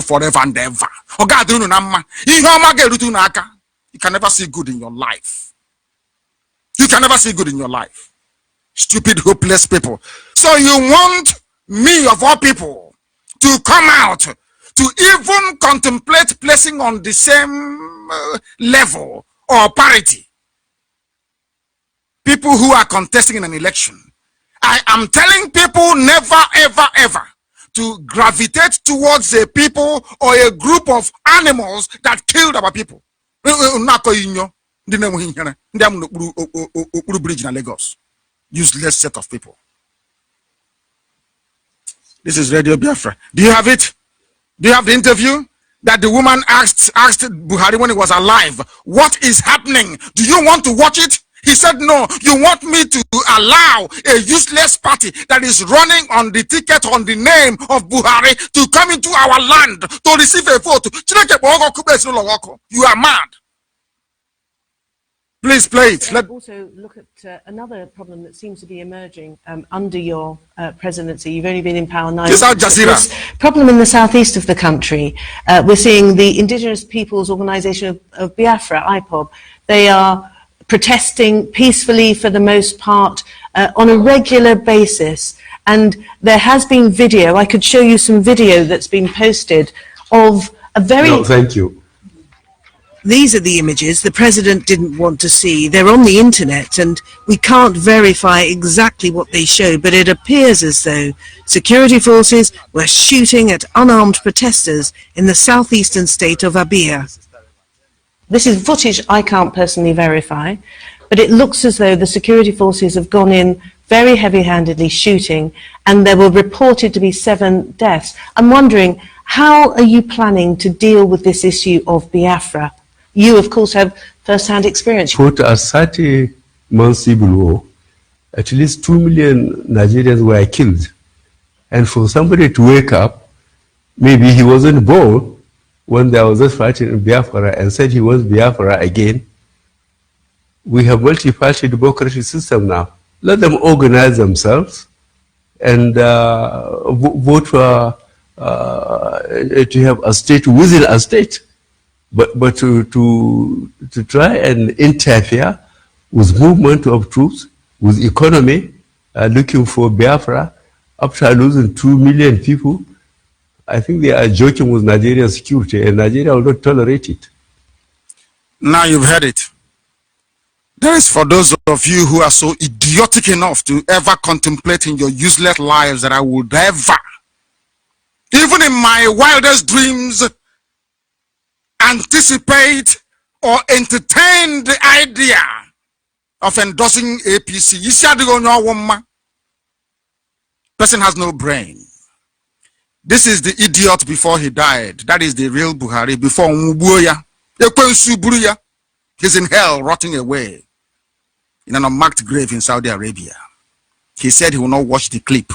forever and ever. You can never see good in your life. You can never see good in your life. Stupid, hopeless people. So you want me, of all people, to come out to even contemplate placing on the same level or parity people who are contesting in an election. I am telling people never, ever, ever to gravitate towards a people or a group of animals that killed our people. Useless set of people. This is Radio Biafra. Do you have it? Do you have the interview that the woman asked Buhari when he was alive? What is happening? Do you want to watch it? He said, no, you want me to allow a useless party that is running on the ticket on the name of Buhari to come into our land to receive a vote. You are mad. Please play it. Let's also look at another problem that seems to be emerging under your presidency. You've only been in power 9 months. This problem in the southeast of the country. We're seeing the Indigenous Peoples Organization of Biafra, Ipob. They are protesting peacefully for the most part on a regular basis. And there has been video, I could show you some video that's been posted of a very... No, thank you. These are the images the president didn't want to see. They're on the internet and we can't verify exactly what they show, but it appears as though security forces were shooting at unarmed protesters in the southeastern state of Abia. This is footage I can't personally verify, but it looks as though the security forces have gone in very heavy-handedly shooting, and there were reported to be 7 deaths. I'm wondering, how are you planning to deal with this issue of Biafra? You, of course, have first-hand experience. Put a 30 months civil war, at least 2 million Nigerians were killed. And for somebody to wake up, maybe he wasn't born when there was this fighting in Biafra and said he wants Biafra again. We have multi-party democratic system now. Let them organize themselves and vote for to have a state within a state. But to try and interfere with movement of troops, with economy, looking for Biafra, after losing 2 million people, I think they are joking with Nigerian security, and Nigeria will not tolerate it. Now you've heard it. That is for those of you who are so idiotic enough to ever contemplate in your useless lives that I would ever, even in my wildest dreams, anticipate or entertain the idea of endorsing APC. You see, person has no brain. This is the idiot before he died. That is the real Buhari before Mubuya. He's in hell, rotting away in an unmarked grave in Saudi Arabia. He said he will not watch the clip.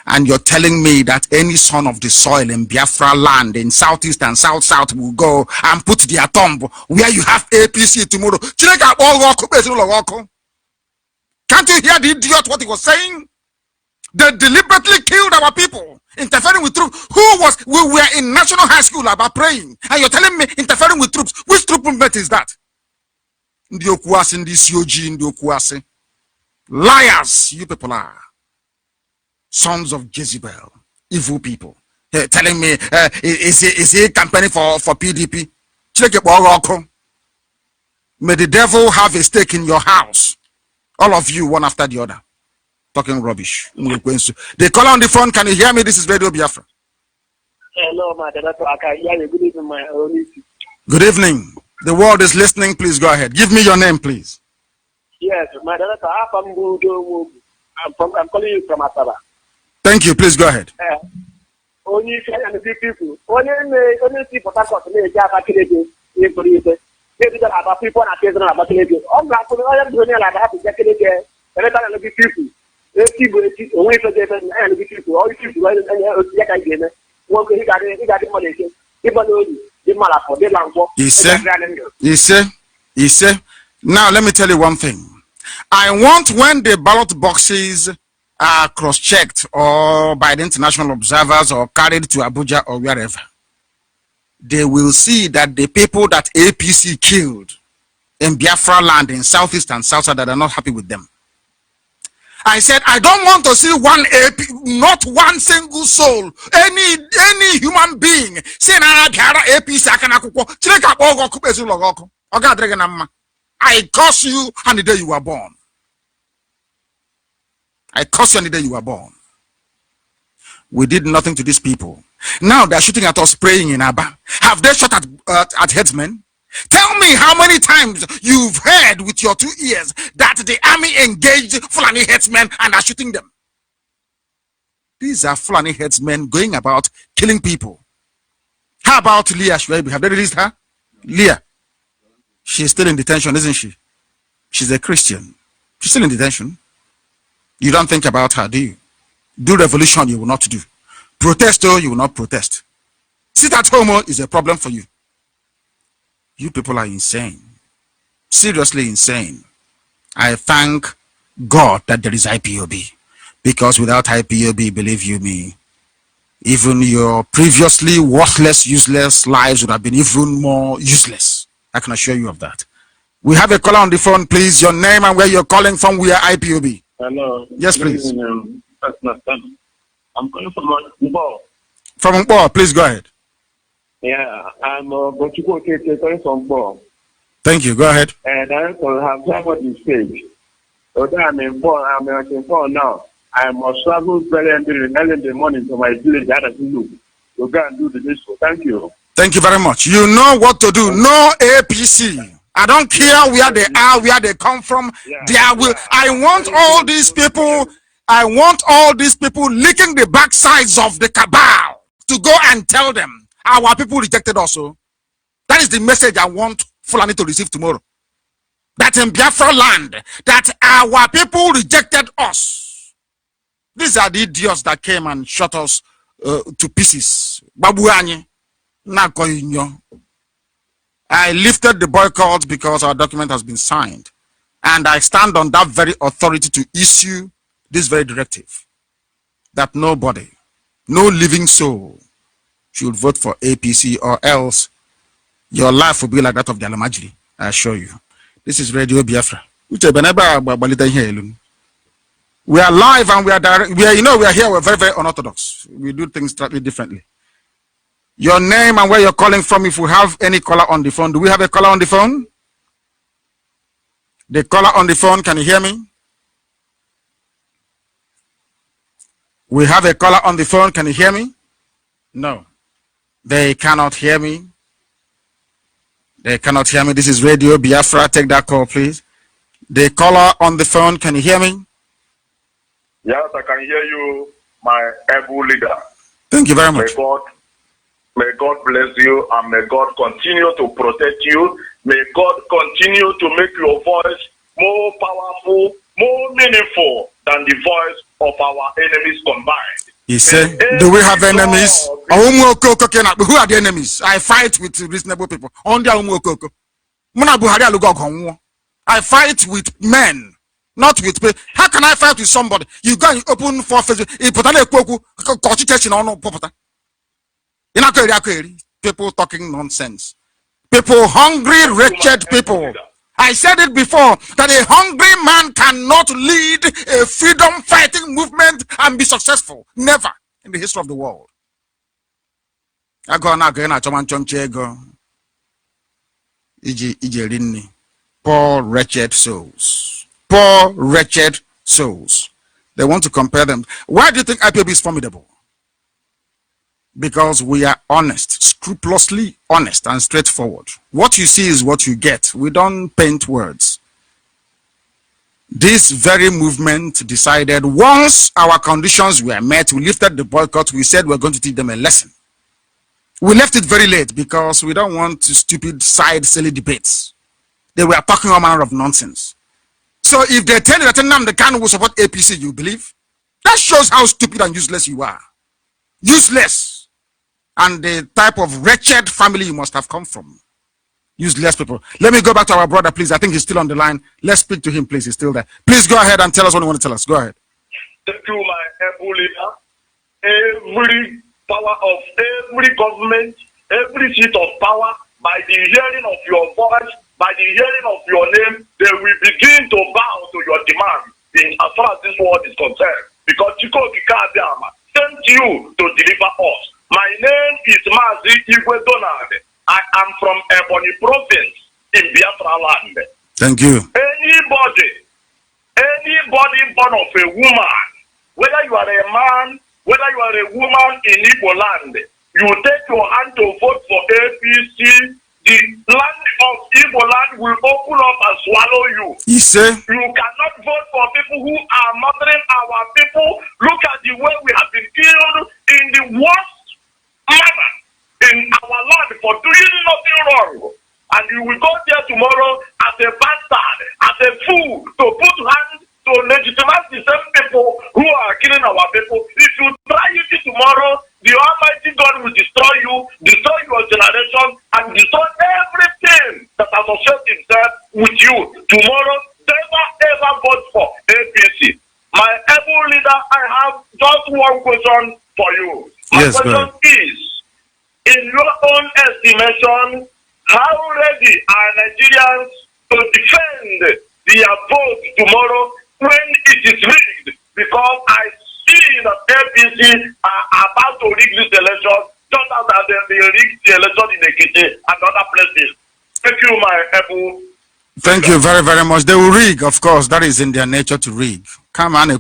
And you're telling me that any son of the soil in Biafra land in southeast and south will go and put their thumb where you have APC tomorrow. Can't you hear the idiot what he was saying? They deliberately killed our people, interfering with troops. We were in national high school about praying, and you're telling me interfering with troops. Which troop movement is that? Ndi okuasi, ndi COG, ndi okuasi. Liars, you people are. Sons of Jezebel, evil people. Telling me, is he campaigning for PDP? May the devil have a stake in your house. All of you, one after the other. Talking rubbish. They call on the phone. Can you hear me? This is Radio Biafra. Hello, my director. I can hear you. Good evening, my only. Good evening. The world is listening. Please go ahead. Give me your name, please. Yes, my director. I'm calling you from Asaba. Thank you. Please go ahead. Only people. Only people that got me. About people and children about people. I am doing about people. He said. Now let me tell you one thing. I want when the ballot boxes are cross-checked or by the international observers or carried to Abuja or wherever, they will see that the people that APC killed in Biafra land in Southeast and South South, that are not happy with them. I said, I don't want to see one AP, not one single soul, any human being saying, APC, I curse you on the day you were born. I curse you on the day you were born. We did nothing to these people. Now they're shooting at us, praying in Aba. Have they shot at headsmen? Tell me how many times you've heard with your 2 ears that the army engaged Fulani headsmen and are shooting them. These are Fulani headsmen going about killing people. How about Leah Shwaibi? Have they released her? Leah. She's still in detention, isn't she? She's a Christian. She's still in detention. You don't think about her, do you? Do revolution, you will not do. Protest, you will not protest. Sit at home is a problem for you. You people are insane. Seriously insane. I thank God that there is IPOB. Because without IPOB, believe you me, even your previously worthless, useless lives would have been even more useless. I can assure you of that. We have a caller on the phone, please. Your name and where you're calling from. We are IPOB. Hello. Yes, please. I'm calling from Mbo. From Mbo, please go ahead. Yeah, I'm Bochiko Keke calling from Mbo. Thank you. Go ahead. And I have somebody you say. Although I'm in Mbo now, I must travel very early in the morning to my village. I don't know. You go and do the needful. Thank you. Thank you very much. You know what to do. No APC. I don't care where they are, where they come from. I want all these people. I want all these people licking the backsides of the cabal to go and tell them our people rejected us. That is the message I want Fulani to receive tomorrow. That in Biafra land, that our people rejected us. These are the idiots that came and shot us to pieces. Babuani, Nakoinyo. I lifted the boycott because our document has been signed. And I stand on that very authority to issue this very directive. That nobody, no living soul, should vote for APC, or else your life will be like that of the Alamajiri. I assure you. This is Radio Biafra. We are live and we are direct. We are here. We're very, very unorthodox. We do things slightly differently. Your name and where you're calling from, if we have any caller on the phone. Do we have a caller on the phone? The caller on the phone, can you hear me? We have a caller on the phone, can you hear me? No. They cannot hear me. They cannot hear me. This is Radio Biafra. Take that call, please. The caller on the phone, can you hear me? Yes, I can hear you, my able leader. Thank you very much. May God bless you, and may God continue to protect you. May God continue to make your voice more powerful, more meaningful than the voice of our enemies combined. He said, do we have enemies? Who are the enemies? I fight with reasonable people. I fight with men, not with pay. How can I fight with somebody? You go and open for Facebook. People talking nonsense. People hungry, wretched people. I said it before that a hungry man cannot lead a freedom fighting movement and be successful. Never in the history of the world. Poor wretched souls. Poor wretched souls. They want to compare them. Why do you think IPOB is formidable? Because we are honest, scrupulously honest and straightforward. What you see is what you get. We don't paint words. This very movement decided once our conditions were met, we lifted the boycott, we said we're going to teach them a lesson. We left it very late because we don't want stupid side silly debates. They were talking all manner of nonsense. So if they tell you that Nnamdi Kanu will support APC, you believe? That shows how stupid and useless you are. Useless. And the type of wretched family you must have come from. Useless people. Let me go back to our brother, please. I think he's still on the line. Let's speak to him, please. He's still there. Please go ahead and tell us what you want to tell us. Go ahead. Thank you, my able leader. Every power of every government, every seat of power, by the hearing of your voice, by the hearing of your name, they will begin to bow to your demand as far as this world is concerned. Because Chiko Kikadama sent you to deliver us. My name is Mazi Igwe Donald. I am from Ebonyi province in Biafra land. Thank you. Anybody born of a woman, whether you are a man, whether you are a woman in Igbo land, you take your hand to vote for APC, the land of Igbo land will open up and swallow you. You say? You cannot vote for people who are murdering our people. Look at the way we have been killed in the worst manner in our land for doing nothing wrong. And you will go there tomorrow as a bastard, as a fool, to put hands to legitimize the same people who are killing our people. If you try it tomorrow, the Almighty God will destroy you, destroy your generation, and destroy everything that associates itself with you. Tomorrow, never ever vote for APC. My able leader, I have just one question for you. My question is, in your own estimation, how ready are Nigerians to defend their vote tomorrow when it is rigged? Because I see that APC are about to rig this election, just as they rigged the election in Ekiti and other places. Thank you, my able. Thank you very, very much. They will rig, of course. That is in their nature to rig. Come on, you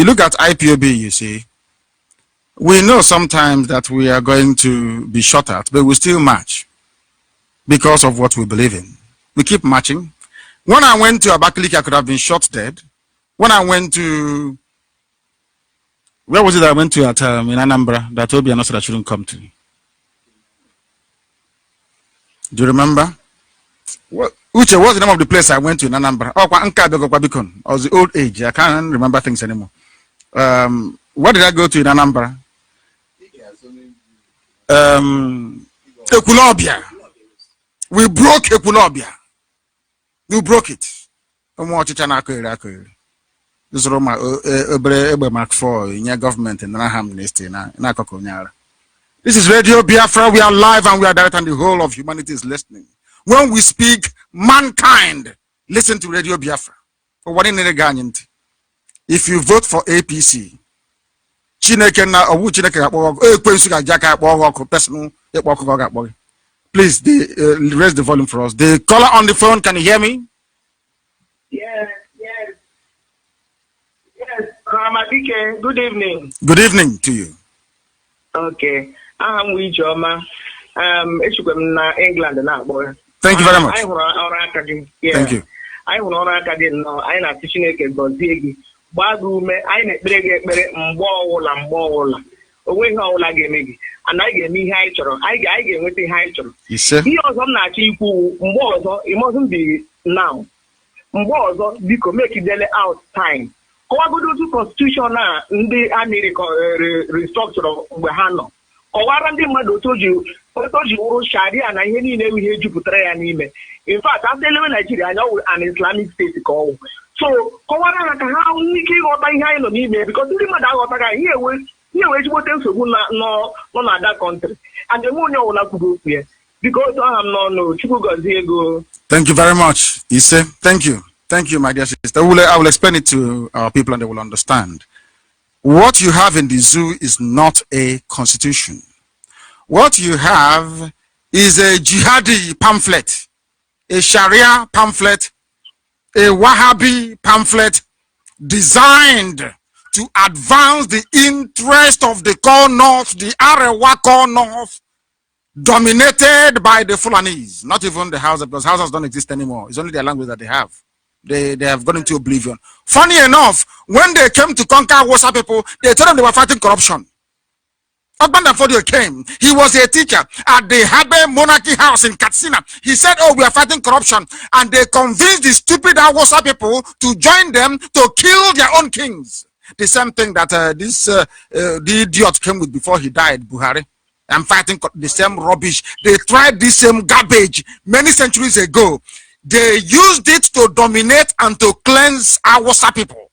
look at IPOB, you see. We know sometimes that we are going to be shot at, but we still march because of what we believe in. We keep marching. When I went to Abakaliki, I could have been shot dead. When I went to, where was it I went to at in Anambra that Obi announced that I shouldn't come to? Do you remember? Uche, what's the name of the place I went to in Anambra? Oh, I was the old age. I can't remember things anymore. Where did I go to in Anambra? Ekulobia. We broke Ekulobia. We broke it. This is Roma Mark 4 in your government in Naham Neste. This is Radio Biafra. We are live and we are direct, and the whole of humanity is listening. When we speak, mankind listen to Radio Biafra. If you vote for APC, please raise the volume for us. The caller on the phone, can you hear me? Yes. Ramadike, good evening. Good evening to you. Okay. I'm Wijoma. England now. Thank you very much. Thank you. I will not teaching Bagume, I nekbere mbola. Away how like me. And I get me high choro. I get with the high choro. He also not equal mbozo, it mustn't be now. Mbozo, because make it daily out time. Go to constitution now, the restructure of Bahano. kọwara ndị mmadụ otu o ji wụrụ sharia na ihe niile ihe jupụtara ya n'ime. In fact, after elewe Nigeria anya wụ an Islamic state ka ọwụ. So kọwara ha ka ha nwee ike ịghọta ihe anyị nọ n'ime because ndị mmadụ aghọtaghị ihe wee ezigbote nsogbu nọ na that country. And enwe onye ọbụla kwuru okwu ya because aha m n'ọnụ Chukwu gọzie ego. Thank you very much, Ise. Thank you. Thank you, my dear sister. I will explain it to our people and they will understand. What you have in the zoo is not a constitution. What you have is a jihadi pamphlet, a Sharia pamphlet, a Wahhabi pamphlet designed to advance the interest of the core north, the Arewa core north, dominated by the Fulanese, not even the Hausa, because Hausas don't exist anymore. It's only their language that they have. They have gone into oblivion. Funny enough, when they came to conquer Hausa people, they told them they were fighting corruption. Ogban Fodio came. He was a teacher at the Habe Monarchy House in Katsina. He said, oh, we are fighting corruption. And they convinced the stupid Hausa people to join them to kill their own kings. The same thing that the idiot came with before he died, Buhari. I'm fighting the same rubbish. They tried this same garbage many centuries ago. They used it to dominate and to cleanse our people.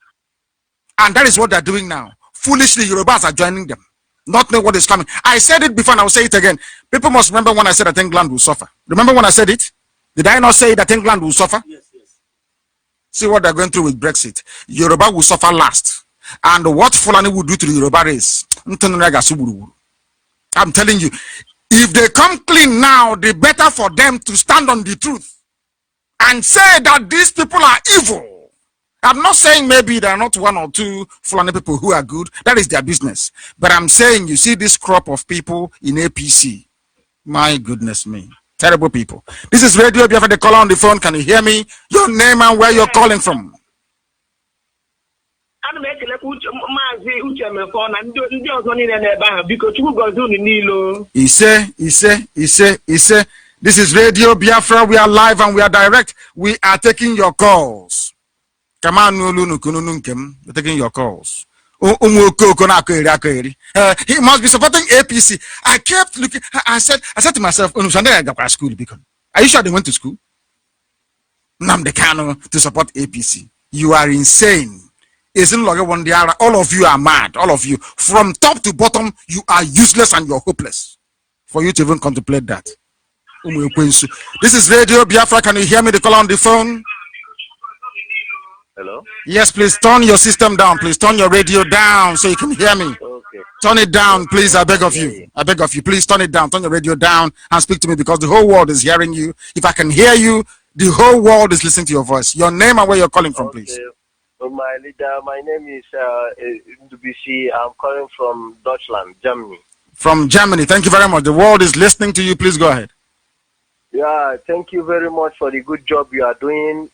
And that is what they're doing now. Foolishly, Yorubas are joining them. Not knowing what is coming. I said it before and I will say it again. People must remember when I said that England will suffer. Remember when I said it? Did I not say that England will suffer? Yes, yes. See what they're going through with Brexit. Yoruba will suffer last. And what Fulani will do to the Yoruba race. I'm telling you, if they come clean now, the better for them to stand on the truth and say that these people are evil. I'm not saying maybe there are not one or two Fulani people who are good. That is their business. But I'm saying, you see this crop of people in APC. My goodness me. Terrible people. This is Radio Biafra, the caller on the phone. Can you hear me? Your name and where you're calling from. Ise. This is Radio Biafra. We are live and we are direct. We are taking your calls. We're taking your calls. He must be supporting APC. I kept looking. I said to myself, are you sure they went to school? Nnamdi Kanu to support APC. You are insane. Isn't like one day? All of you are mad. All of you, from top to bottom, you are useless and you're hopeless. For you to even contemplate that. This is Radio Biafra. Can you hear me? The caller on the phone. Hello? Yes, please turn your system down. Please turn your radio down so you can hear me. Okay. Turn it down, please. I beg of you. I beg of you. Please turn it down. Turn your radio down and speak to me because the whole world is hearing you. If I can hear you, the whole world is listening to your voice. Your name and where you're calling from, please. My leader, my name is Ndubisi. I'm calling from Deutschland, Germany. From Germany. Thank you very much. The world is listening to you. Please go ahead. Yeah, thank you very much for the good job you are doing.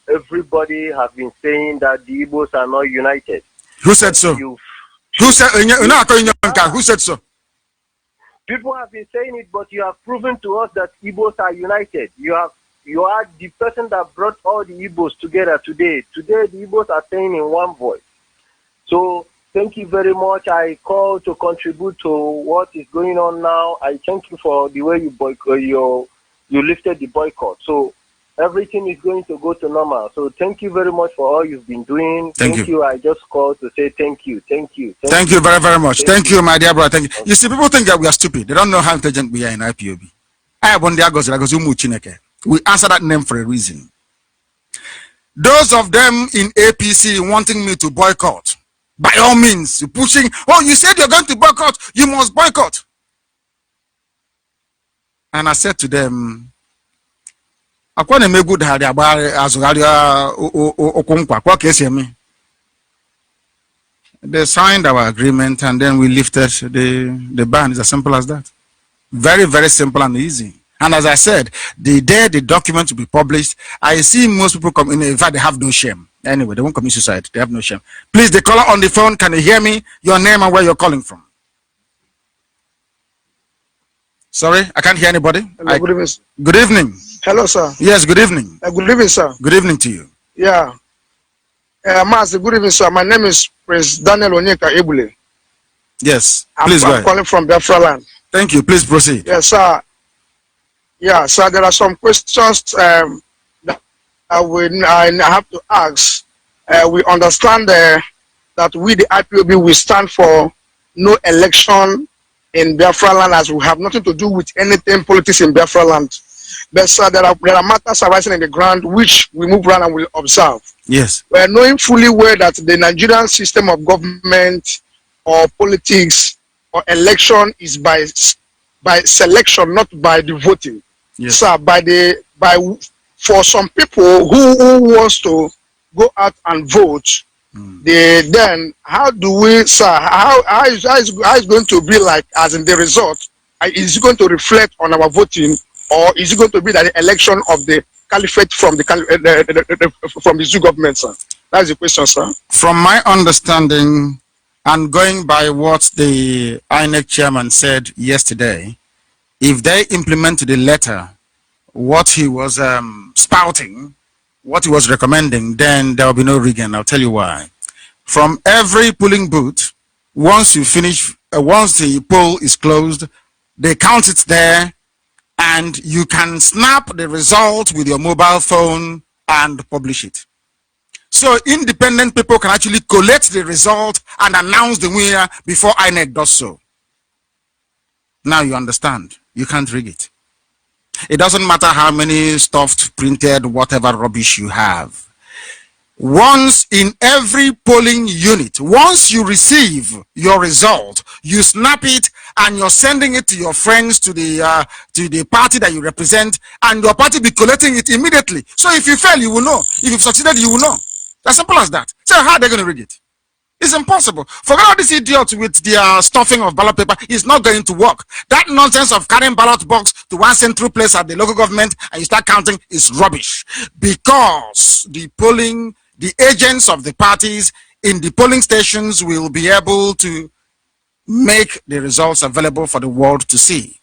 Everybody has been saying that the Igbos are not united. Who said so? Who said so? People have been saying it, but you have proven to us that Igbos are united. You are the person that brought all the Igbos together today. Today, the Igbos are saying in one voice. So, thank you very much. I call to contribute to what is going on now. I thank you for the way you lifted the boycott. So everything is going to go to normal. So thank you very much for all you've been doing. Thank you. I just called to say thank you. Thank you. Thank you very, very much. Thank you, my dear brother. Thank you. Okay. You see, people think that we are stupid. They don't know how intelligent we are in IPOB. We answer that name for a reason. Those of them in APC wanting me to boycott, by all means, pushing, oh, you said you're going to boycott, you must boycott. And I said to them, they signed our agreement and then we lifted the ban. It's as simple as that. Very, very simple and easy. And as I said, the day the document will be published, I see most people come in. In fact, they have no shame. Anyway, they won't commit suicide. They have no shame. Please, the caller on the phone, can you hear me? Your name and where you're calling from. Sorry, I can't hear anybody. Hello, good evening. Good evening. Hello, sir. Yes, good evening. Good evening, sir. Good evening to you. Yeah. Master, good evening, sir. My name is Prince Daniel Onyeka Ebule. Yes, please go I'm ahead. calling from Biafra land. Thank you. Please proceed. Yes, sir. Yeah, sir, there are some questions that I have to ask. We understand that we, the IPOB, we stand for no election in Biafra land, as we have nothing to do with anything politics in Biafra land. But sir, there are matters arising in the ground which we move around and will observe. Yes. We are knowing fully well that the Nigerian system of government or politics or election is by selection, not by the voting. Yes. So for some people who wants to go out and vote, then how do we, sir? How is going to be like as in the result? Is it going to reflect on our voting, or is it going to be that the election of the caliphate from the Zoo government, sir? That's the question, sir. From my understanding, and going by what the INEC chairman said yesterday, if they implement to the letter what he was spouting, what he was recommending, then there will be no rigging. I'll tell you why. From every polling booth, once you finish, once the poll is closed, they count it there, and you can snap the result with your mobile phone and publish it. So independent people can actually collect the result and announce the winner before INEC does so. Now you understand. You can't rig it. It doesn't matter how many stuffed, printed, whatever rubbish you have. Once in every polling unit, once you receive your result, you snap it and you're sending it to your friends, to the party that you represent, and your party be collecting it immediately. So if you fail, you will know. If you've succeeded, you will know. As simple as that. So how are they going to rig it? It's impossible. Forget all these idiots with their stuffing of ballot paper. It's not going to work. That nonsense of carrying ballot box to one central place at the local government and you start counting is rubbish. Because the agents of the parties in the polling stations will be able to make the results available for the world to see.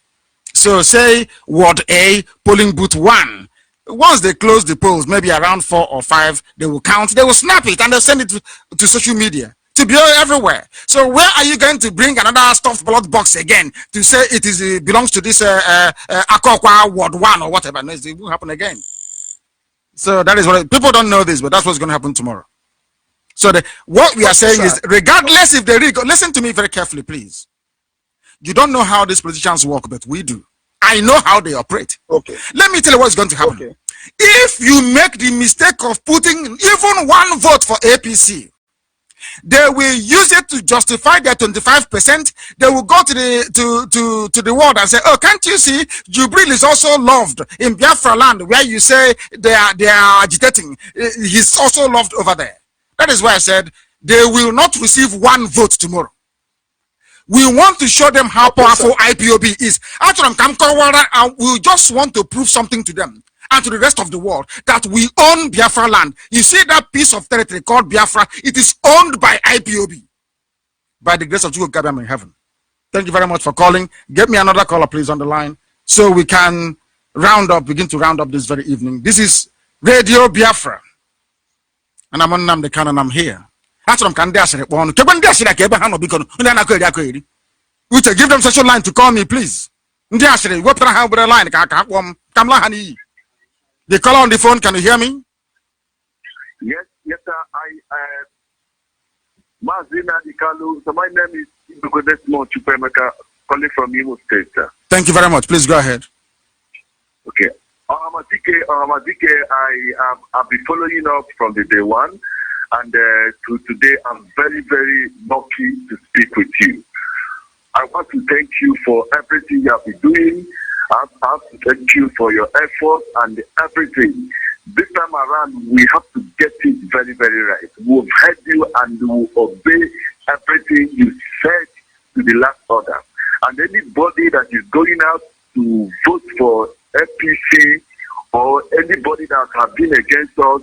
So say Ward A, polling booth 1. Once they close the polls, maybe around 4 or 5, they will count, they will snap it, and they'll send it to social media to be everywhere. So where are you going to bring another stuffed ballot box again to say it belongs to this Akokwa Ward 1 or whatever? No, it won't happen again. So that is what people don't know this, but that's what's going to happen tomorrow. So what we are saying is, regardless if they listen to me very carefully, please. You don't know how these politicians work, but we do. I know how they operate. Okay. Let me tell you what's going to happen. Okay. If you make the mistake of putting even one vote for APC, they will use it to justify their 25%. They will go to the world and say, "Oh, can't you see? Jubril is also loved in Biafra land, where you say they are agitating. He's also loved over there." That is why I said they will not receive one vote tomorrow. We want to show them how powerful IPOB is. And we just want to prove something to them and to the rest of the world that we own Biafra land. You see that piece of territory called Biafra? It is owned by IPOB, by the grace of Chukwukabiam in heaven. Thank you very much for calling. Get me another caller, please, on the line, so we can begin to round up this very evening. This is Radio Biafra, and I'm Nnamdi Kanu, and I'm here. That's what I'm Uche, give them such a line to call me, please. They call on the phone. Can you hear me? Yes, sir. Nnamdi Kanu. So my name is Chupemeka, calling from Imo State, sir. Thank you very much. Please go ahead. Okay. Ahamadike, I've been following up from the day one, and to today I'm very, very lucky to speak with you. I want to thank you for everything you have been doing. I have to thank you for your effort and everything. This time around, we have to get it very, very right. We've heard you and we will obey everything you said to the last order. And anybody that is going out to vote for FPC or anybody that has been against us,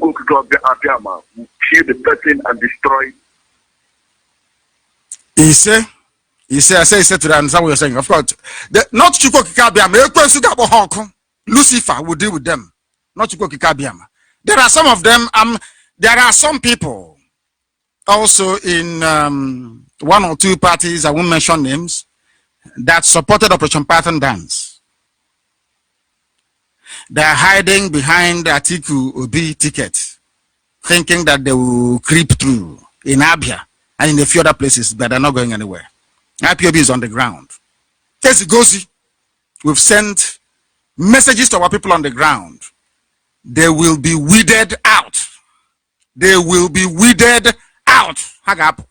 will kill the person and destroy. He said to the answer what you're saying. Of course, not Chukwukikabiam, Lucifer will deal with them. Not Chukwukikabiam. There are some of them. There are some people also in one or two parties, I won't mention names, that supported Operation Python Dance. They are hiding behind the Atiku Obi ticket, thinking that they will creep through in Abia and in a few other places, but they're not going anywhere. IPOB is on the ground. Gozi, we've sent messages to our people on the ground. They will be weeded out. They will be weeded out. Hang up.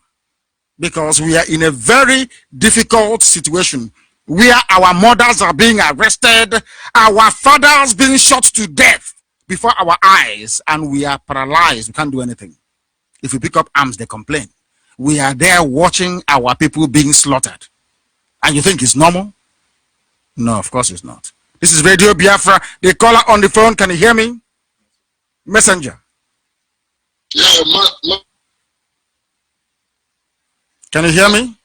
Because we are in a very difficult situation where our mothers are being arrested, our fathers being shot to death before our eyes, and we are paralyzed. We can't do anything. If we pick up arms, they complain. We are there watching our people being slaughtered. And you think it's normal? No, of course it's not. This is Radio Biafra. The caller on the phone, can you hear me? Messenger. Yeah, can you hear me?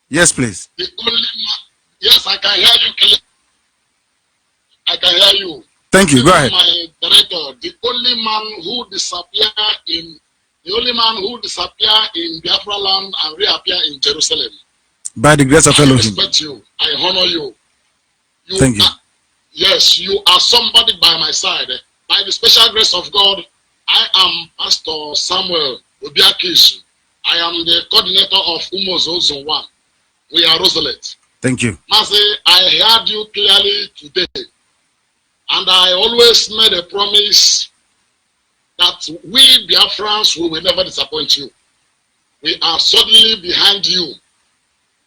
Yes, please. Yes, I can hear you. I can hear you. Thank you. Go ahead. My director, the only man who disappeared in Biafra land and reappear in Jerusalem. By the grace of Elohim. I respect you. I honor you. Thank you. Yes, you are somebody by my side. By the special grace of God, I am Pastor Samuel Obiakisu. I am the coordinator of Umozo Zone 1. We are Roselet. Thank you. Mazi, I heard you clearly today. And I always made a promise that we Biafrans will never disappoint you. We are suddenly behind you.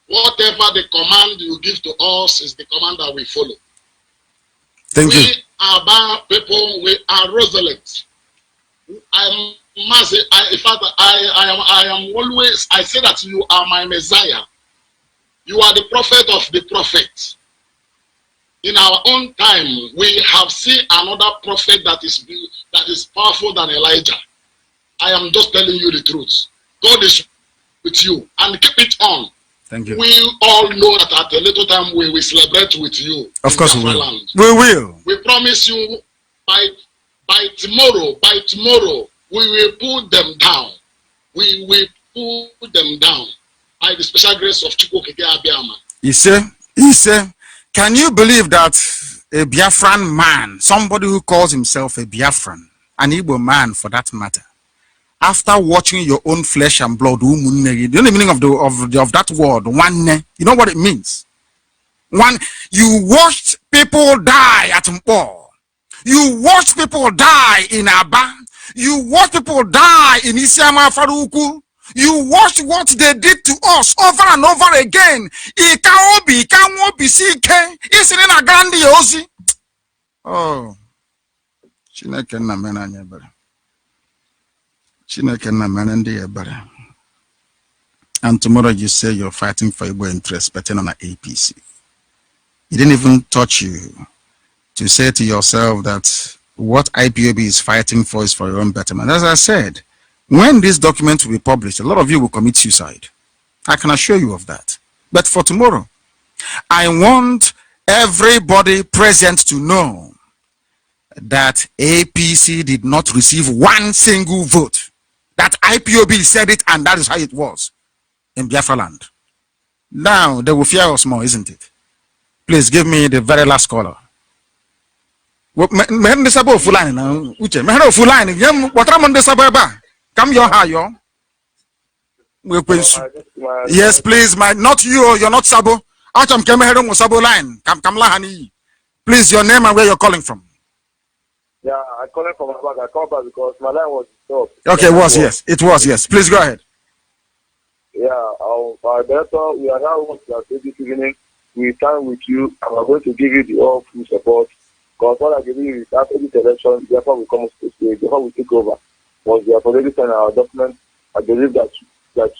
Whatever the command you give to us is the command that we follow. Thank you. We are Bar people, we are Roselet. I am always, I say that you are my Messiah. You are the prophet of the prophet. In our own time, we have seen another prophet that is powerful than Elijah. I am just telling you the truth. God is with you and keep it on. Thank you. We all know that at a little time we will celebrate with you. Of course we will. Land. We will. We promise you by tomorrow, we will pull them down. We will pull them down by the special grace of Chukwukeke Abiyama. You say, can you believe that a Biafran man, somebody who calls himself a Biafran, an Igbo man for that matter, after watching your own flesh and blood, you know the meaning of that word, one, you know what it means? One, you watched people die at Mpo. You watched people die in Aba. You watched people die in Isiama Faruku. You watched what they did to us over and over again. Oh, and tomorrow you say you're fighting for Igbo interest, but on an APC. It didn't even touch you to say to yourself that what IPOB is fighting for is for your own betterment. As I said, when this document will be published, a lot of you will commit suicide. I can assure you of that. But for tomorrow, I want everybody present to know that APC did not receive one single vote. That IPOB said it, and that is how it was in Biafra land. Now they will fear us more, isn't it? Please give me the very last caller. Come your high, yes, please, not you, you're not Sabo. Sabo line. Please, your name and where you're calling from. Yeah, I called from my back. I called back because my line was stopped. Okay, it was, yes. Please go ahead. Yeah, our director, we are now going to say this evening. We stand with you and we're going to give you the all full support. Because what I believe is after this election, therefore we come to stage, before we take over. Once we have already sent our document, I believe that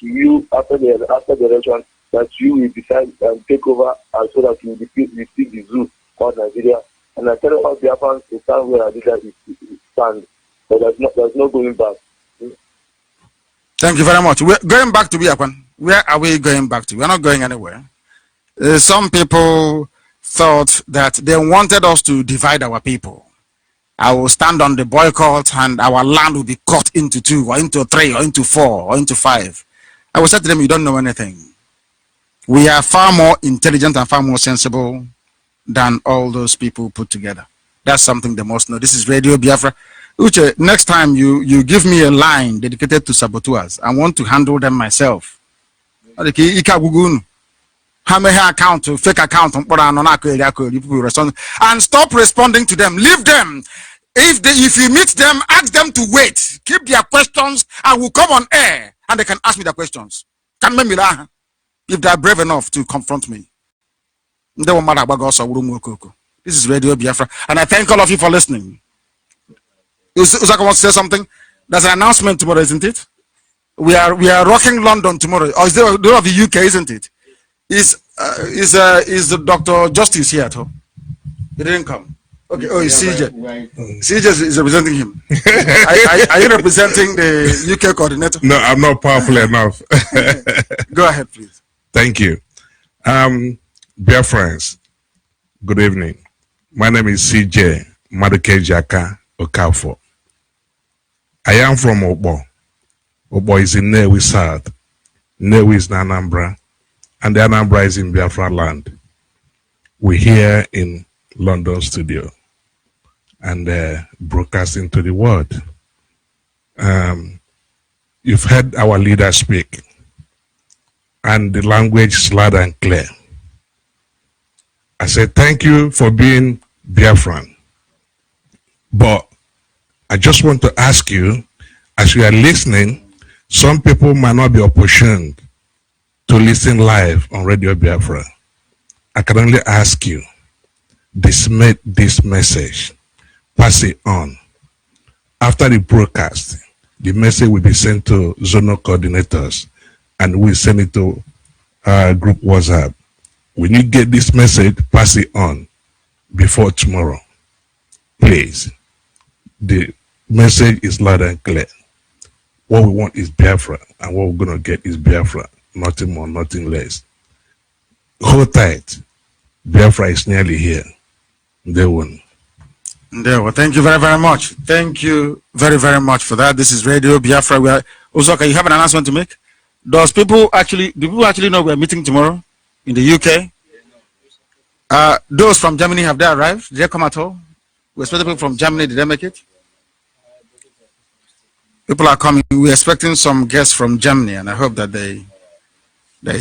you, after the election, that you will decide and take over and so that you will defeat the zoo called Nigeria. And I tell you how Biafrans to stand where Nigeria stand. But there's no going back. Thank you very much. We're going back to Biafran. Where are we going back to? We're not going anywhere. Some people thought that they wanted us to divide our people. I will stand on the boycott and our land will be cut into 2 or into 3 or into 4 or into 5. I will say to them, you don't know anything. We are far more intelligent and far more sensible than all those people put together. That's something they must know. This is Radio Biafra. Uche, next time you give me a line dedicated to saboteurs, I want to handle them myself. How many account, fake account, and stop responding to them. Leave them. If you meet them, ask them to wait. Keep their questions. I will come on air and they can ask me the questions. If they are brave enough to confront me. This is Radio Biafra, and I thank all of you for listening. Uzaka wants to say something. There's an announcement tomorrow, isn't it? We are rocking London tomorrow. Or is there of the UK, isn't it? Is the Dr. Justice here at home? He didn't come. Okay. Oh, it's CJ. CJ is representing him. Are you representing the UK coordinator? No, I'm not powerful enough. Go ahead, please. Thank you. Biafrans, good evening. My name is CJ Maduke Jaka Okafo. I am from Obo. Obo is in Nnewi South. Nnewi is in Anambra. And the Anambra is in Biafra land. We're here in London studio and broadcasting to the world. You've heard our leader speak, and the language is loud and clear. I said, thank you for being Biafran. But I just want to ask you, as you are listening, some people might not be opportuned to listen live on Radio Biafra. I can only ask you, dismiss this message, pass it on. After the broadcast, the message will be sent to zonal coordinators and we'll send it to group WhatsApp. When you get this message, pass it on before tomorrow. Please. The message is loud and clear. What we want is Biafra, and what we're going to get is Biafra. Nothing more, nothing less. Hold tight. Biafra is nearly here. They won. Well, thank you very, very much. Thank you very, very much for that. This is Radio Biafra. Uzoka, you have an announcement to make? Do people actually know we're meeting tomorrow in the UK? Those from Germany, have they arrived? Did they come at all? We expect people from Germany. Did they make it? People are coming. We're expecting some guests from Germany, and I hope that they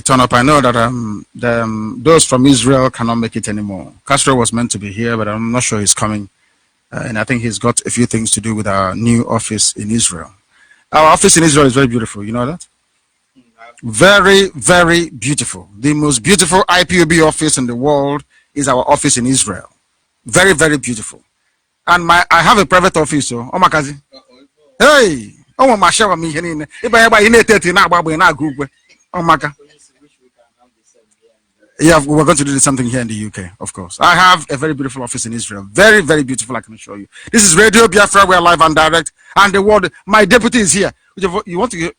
turn up. I know that those from Israel cannot make it anymore. Castro was meant to be here, but I'm not sure he's coming. And I think he's got a few things to do with our new office in Israel. Our office in Israel is very beautiful. You know that? Very, very beautiful. The most beautiful IPOB office in the world is our office in Israel. Very, very beautiful. And I have a private office. So, oh my cousin. Hey, oh my shower me. Oh my God. Yeah, we're going to do something here in the UK, of course. I have a very beautiful office in Israel. Very, very beautiful, I can assure you. This is Radio Biafra. We're live and direct. And the world, my deputy is here. You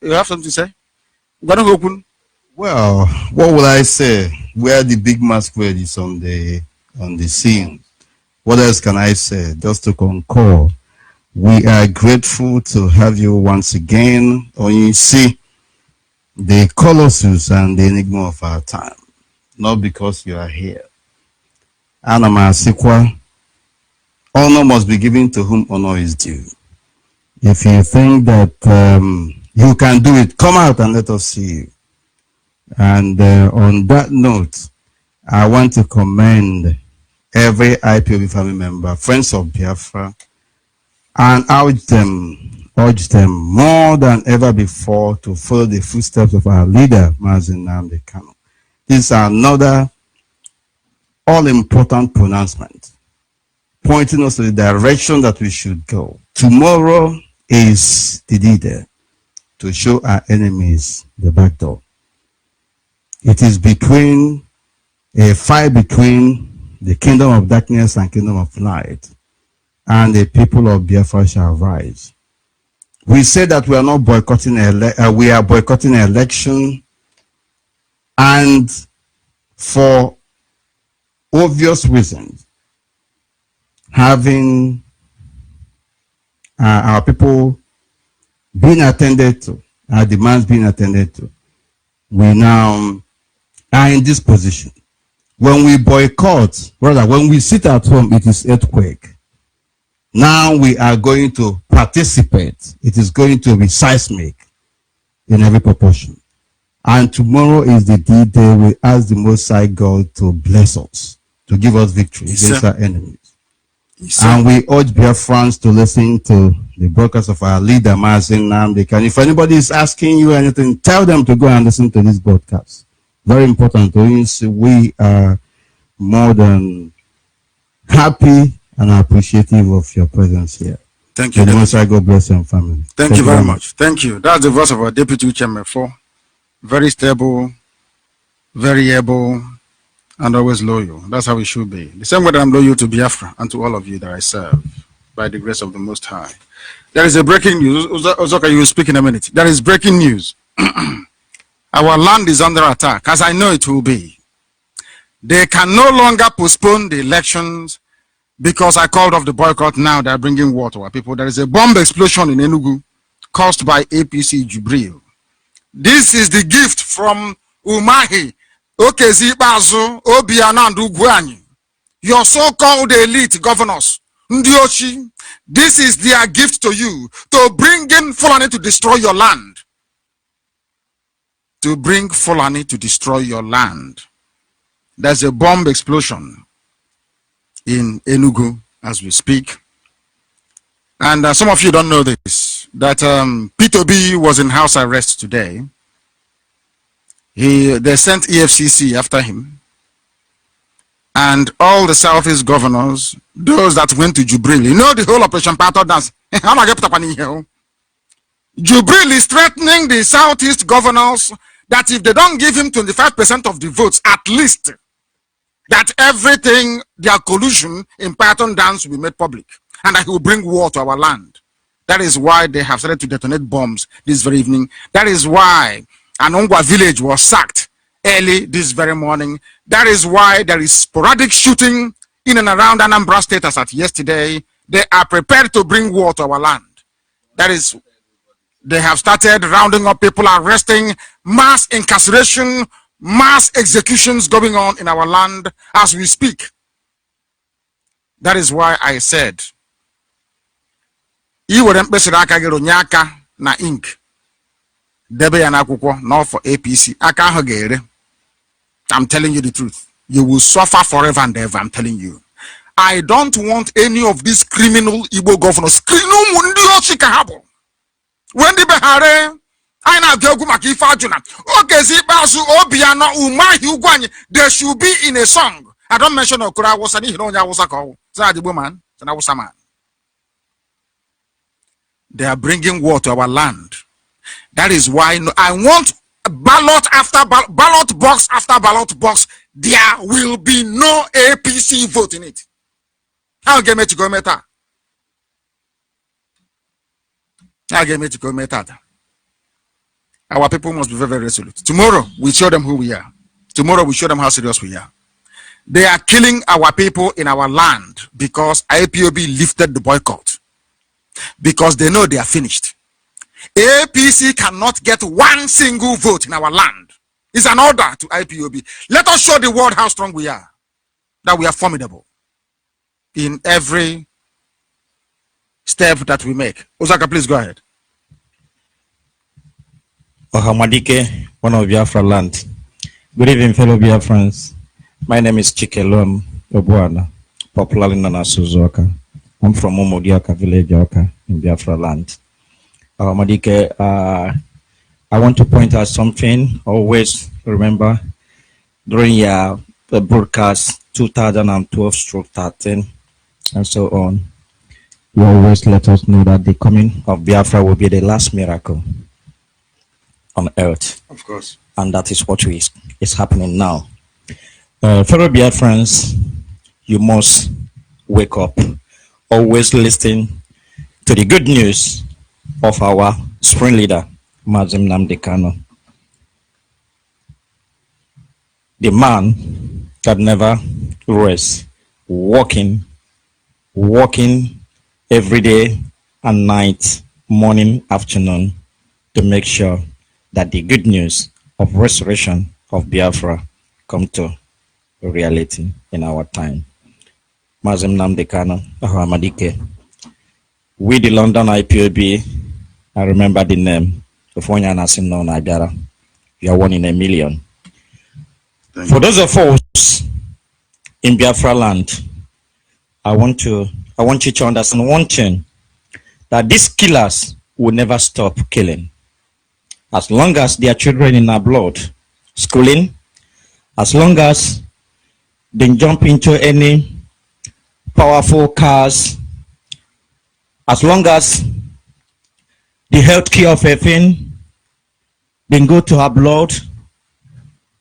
have something to say? Well, what will I say? Where the big masquerade is on the scene. What else can I say? Just to concur, we are grateful to have you once again. When you see the colossus and the enigma of our time. Not because you are here. Anamasikwa, honor must be given to whom honor is due. If you think that you can do it, come out and let us see you. And on that note, I want to commend every IPOB family member, friends of Biafra, and urge them more than ever before to follow the footsteps of our leader, Nnamdi Kanu. This is another all-important pronouncement, pointing us to the direction that we should go. Tomorrow is the D-Day to show our enemies the back door. It is a fight between the kingdom of darkness and kingdom of light, and the people of Biafra shall rise. We say that we are not boycotting we are boycotting an election, and for obvious reasons, having our people being attended to, our demands being attended to, we now are in this position. When we boycott, rather, when we sit at home, it is earthquake. Now we are going to participate. It is going to be seismic in every proportion. And tomorrow is the D-Day. We ask the Most High God to bless us, to give us victory against our enemies. And we urge Biafrans to listen to the broadcast of our leader, Nnamdi Kanu. If anybody is asking you anything, tell them to go and listen to this broadcast. Very important. We are more than happy and appreciative of your presence here. Thank you. Most High God bless your family. Thank you very much. Thank you. That's the voice of our Deputy Chairman 4. Very stable, very able, and always loyal. That's how it should be. The same way that I'm loyal to Biafra and to all of you that I serve, by the grace of the Most High. There is a breaking news. Uzoka, you will speak in a minute. There is breaking news. Our land is under attack, as I know it will be. They can no longer postpone the elections because I called off the boycott. Now they're bringing war to our people. There is a bomb explosion in Enugu caused by APC Jubril. This is the gift from Umahi, Okezi Bazu, Obiana and Ugwanyi, your so-called elite governors, Ndiochi. This is their gift to you, to bring in Fulani to destroy your land. To bring Fulani to destroy your land. There's a bomb explosion in Enugu as we speak. And some of you don't know this, that P2B was in house arrest today. They sent EFCC after him. And all the Southeast governors, those that went to Jubril, you know the whole Operation Pato dance. Jubril is threatening the Southeast governors that if they don't give him 25% of the votes, at least, that everything, their collusion in Patton dance will be made public. And that he will bring war to our land. That is why they have started to detonate bombs this very evening. That is why Anongwa village was sacked early this very morning. That is why there is sporadic shooting in and around Anambra State as at yesterday. They are prepared to bring war to our land. That is, they have started rounding up people, arresting, mass incarceration, mass executions going on in our land as we speak. That is why I said, na ink debe ya na akwụkwọ not for APC aka ahụ ga-ere. I'm telling you the truth. You will suffer forever and ever. I'm telling you. I don't want any of these criminal Igbo governors. When the Behare, I now go maka ife ajuna. Okay, Zibasu Obiano Umahi Ugwanyi. They should be in a song. I don't mention Okura Wasani Hironya Wasako. Zadi woman, Zana. They are bringing war to our land. That is why I want ballot after ballot box after ballot box. There will be no APC vote in it. I'll get me to go meta. I'll get me to go meta. Our people must be very, very resolute. Tomorrow we show them who we are. Tomorrow we show them how serious we are. They are killing our people in our land because IPOB lifted the boycott. Because they know they are finished. APC cannot get one single vote in our land. It's an order to IPOB. Let us show the world how strong we are. That we are formidable in every step that we make. Osaka, please go ahead. Ohamadike, one of Biafra land. Good evening, fellow Biafrans. My name is Chikelum Obuana, popularly known as Suzuka. I'm from Omodiaka village, in Biafra land. Madike, I want to point out something. Always remember during your broadcast 2012/13 and so on, you always let us know that the coming of Biafra will be the last miracle on earth. Of course. And that is what is happening now. Fellow Biafrans, you must wake up. Always listen to the good news of our spring leader, Nnamdi Kanu. The man that never rests, walking every day and night, morning, afternoon, to make sure that the good news of restoration of Biafra come to reality in our time. Mazim Nnamdi Kanu, Amadike. We, the London IPOB, I remember the name of Onyana Sino Nagara. You are one in a million. For those of us in Biafra land, I want you to understand one thing, that these killers will never stop killing. As long as their children in our blood, schooling, as long as they jump into any powerful cars, as long as the health care of a thing, they go to our blood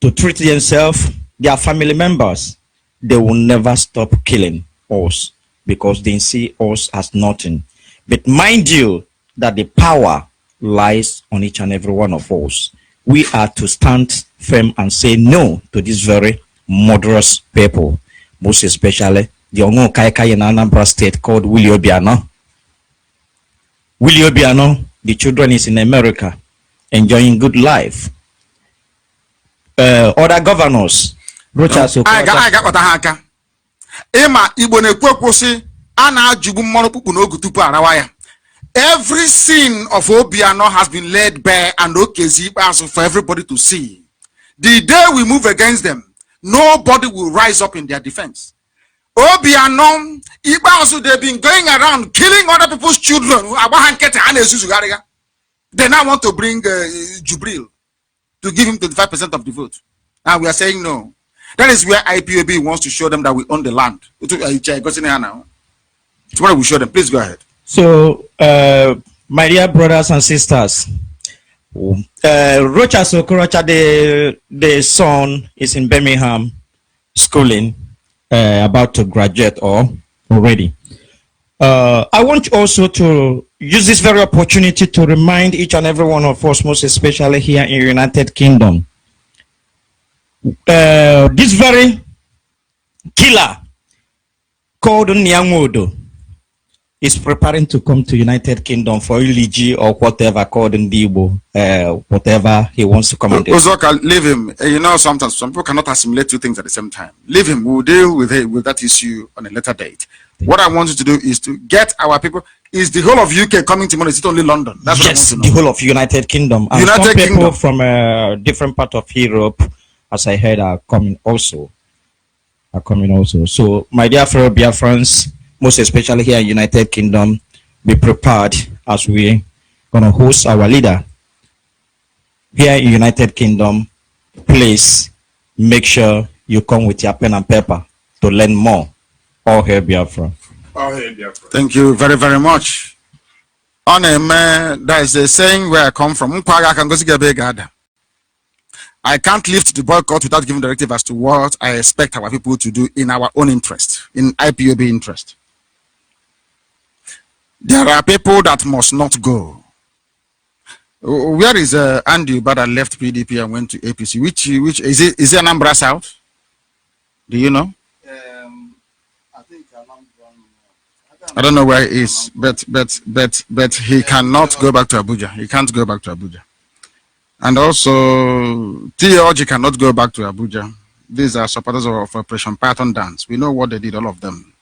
to treat themselves, their family members, they will never stop killing us because they see us as nothing. But mind you that the power lies on each and every one of us. We are to stand firm and say no to these very murderous people, most especially the Ongo Kaikai in Anambra State called Willie Obiano. Willie Obiano, the children is in America, enjoying good life. Other governors, I got what I got. Emma, Ibone Kwokwusi, Ana Jubu Monopuku no Gutupu Arawaya. Every sin of Obiano has been laid bare and Okezi for everybody to see. The day we move against them, nobody will rise up in their defense. Obiano, Ibasu, they've been going around killing other people's children. They now want to bring Jubril to give him 25% of the vote. And we are saying no. That is where IPOB wants to show them that we own the land. Tomorrow we show them. Please go ahead. So, my dear brothers and sisters, Rocha Sokorocha, the son is in Birmingham, schooling, about to graduate or already. I want also to use this very opportunity to remind each and every one of us, most especially here in United Kingdom, this very killer called Nyangodo is preparing to come to United Kingdom for Iliji or whatever called Ndibo, whatever he wants to come and do. Uzoka, leave him. You know, sometimes some people cannot assimilate two things at the same time. Leave him. We'll deal with that issue on a later date. What I want you to do is to get our people. Is the whole of UK coming tomorrow? Is it only London? That's yes, what I want to know. The whole of United Kingdom. And United some people Kingdom from a different part of Europe, as I heard, are coming also. So, my dear fellow Biafrans, most especially here in United Kingdom, be prepared as we're gonna host our leader here in United Kingdom. Please make sure you come with your pen and paper to learn more. All hail Biafra. All hail Biafra. Thank you very, very much. On a man, that is a saying where I come from. I can't lift the boycott without giving directive as to what I expect our people to do in our own interest, in IPOB interest. There are people that must not go. Where is Andy Ubada left PDP and went to APC? Which is it? Is it Anambra South? Do you know? I think I don't know where he is, but he cannot go back to Abuja. He can't go back to Abuja. And also, Theology cannot go back to Abuja. These are supporters of Operation Python Dance. We know what they did, all of them.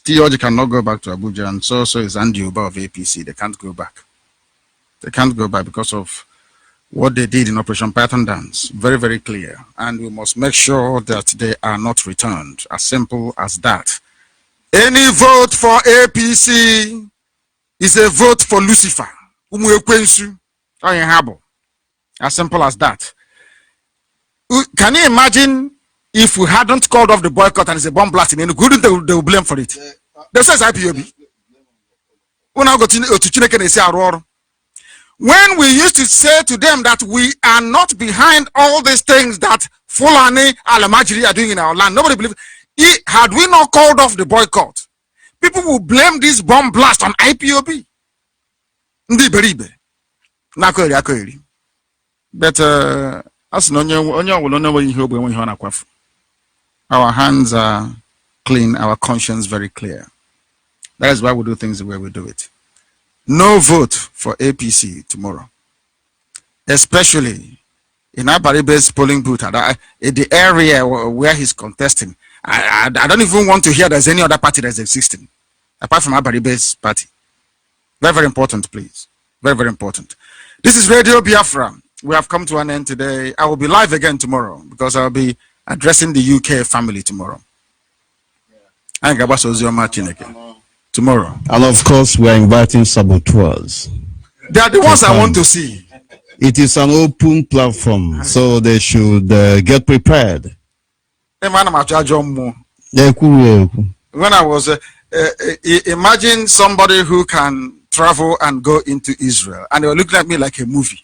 Theology cannot go back to Abuja, and so is Andy Uba of APC. They can't go back. They can't go back because of what they did in Operation Python Dance. Very, very clear. And we must make sure that they are not returned. As simple as that. Any vote for APC is a vote for Lucifer. As simple as that. Can you imagine if we hadn't called off the boycott and it's a bomb blast in Enugu, wouldn't they will blame for it? They say it's IPOB. When we used to say to them that we are not behind all these things that Fulani Alamajiri are doing in our land, nobody believes. Had we not called off the boycott, people will blame this bomb blast on IPOB. But our hands are clean, our conscience very clear. That is why we do things the way we do it. No vote for APC tomorrow, especially in ABARIBE's polling booth, in the area where he's contesting, I don't even want to hear there's any other party that's existing, apart from ABARIBE's party. Very, very important, please. Very, very important. This is Radio Biafra. We have come to an end today. I will be live again tomorrow because I'll be addressing the UK family tomorrow. Tomorrow. And of course, we're inviting saboteurs. They are the ones I want to see. It is an open platform, so they should get prepared. When I was, imagine somebody who can travel and go into Israel, and they were looking at me like a movie.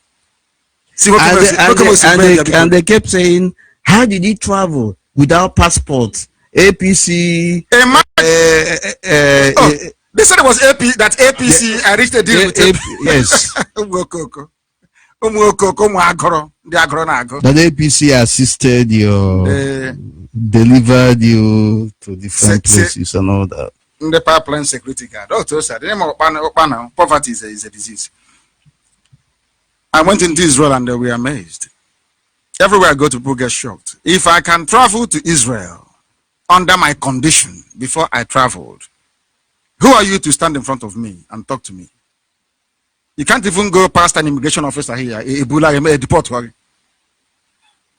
See what and they kept saying, how did he travel without passport? APC. They said it was that APC. I reached a deal with it. Yes. That APC assisted you, delivered you to different places and all that. The pipeline security guard. Oh, the name of poverty is a disease. I went into Israel and we were amazed. Everywhere I go to, people get shocked. If I can travel to Israel under my condition before I traveled, who are you to stand in front of me and talk to me? You can't even go past an immigration officer here, a deport.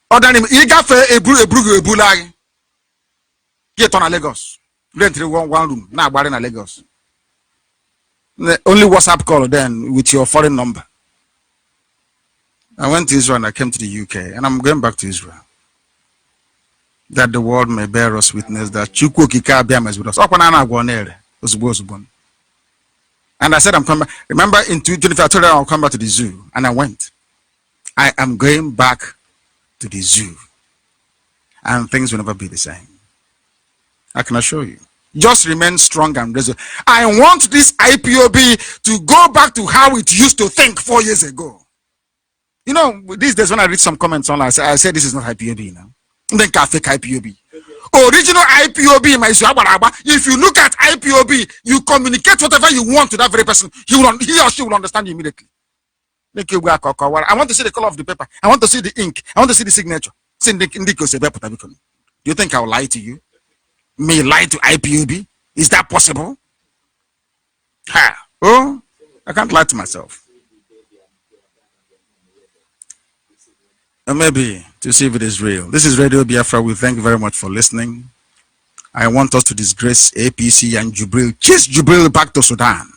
Other name, you got a Ebola. Get on a Lagos. Rent one room. Now, in Lagos. Only WhatsApp call then with your foreign number. I went to Israel and I came to the UK, and I'm going back to Israel. That the world may bear us witness that Chukwu Kika Abiam is with us. And I said, I'm coming. Remember, in 2025, I told her I'll come back to the zoo, and I went. I am going back to the zoo, and things will never be the same. I can assure you. Just remain strong and resolute. I want this IPOB to go back to how it used to think 4 years ago. You know, these days when I read some comments online, I say this is not IPOB now. Then fake IPOB. Original IPOB, if you look at IPOB, you communicate whatever you want to that very person. He or she will understand you immediately. I want to see the color of the paper. I want to see the ink. I want to see the signature. Do you think I will lie to you? Me lie to IPOB? Is that possible? Ha! Oh, I can't lie to myself. Maybe to see if it is real. This is Radio Biafra. We thank you very much for listening. I want us to disgrace APC and Jubril. Chase Jubril back to Sudan.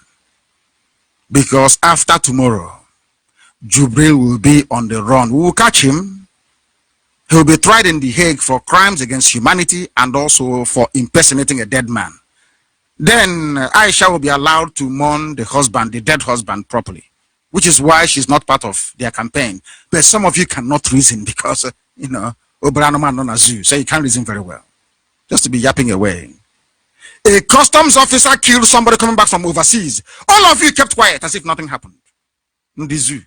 Because after tomorrow, Jubril will be on the run. We will catch him. He will be tried in The Hague for crimes against humanity and also for impersonating a dead man. Then Aisha will be allowed to mourn the husband, the dead husband, properly. Which is why she's not part of their campaign. But some of you cannot reason because, Oberanoma non azu, so you can't reason very well. Just to be yapping away. A customs officer killed somebody coming back from overseas. All of you kept quiet as if nothing happened. In the zoo.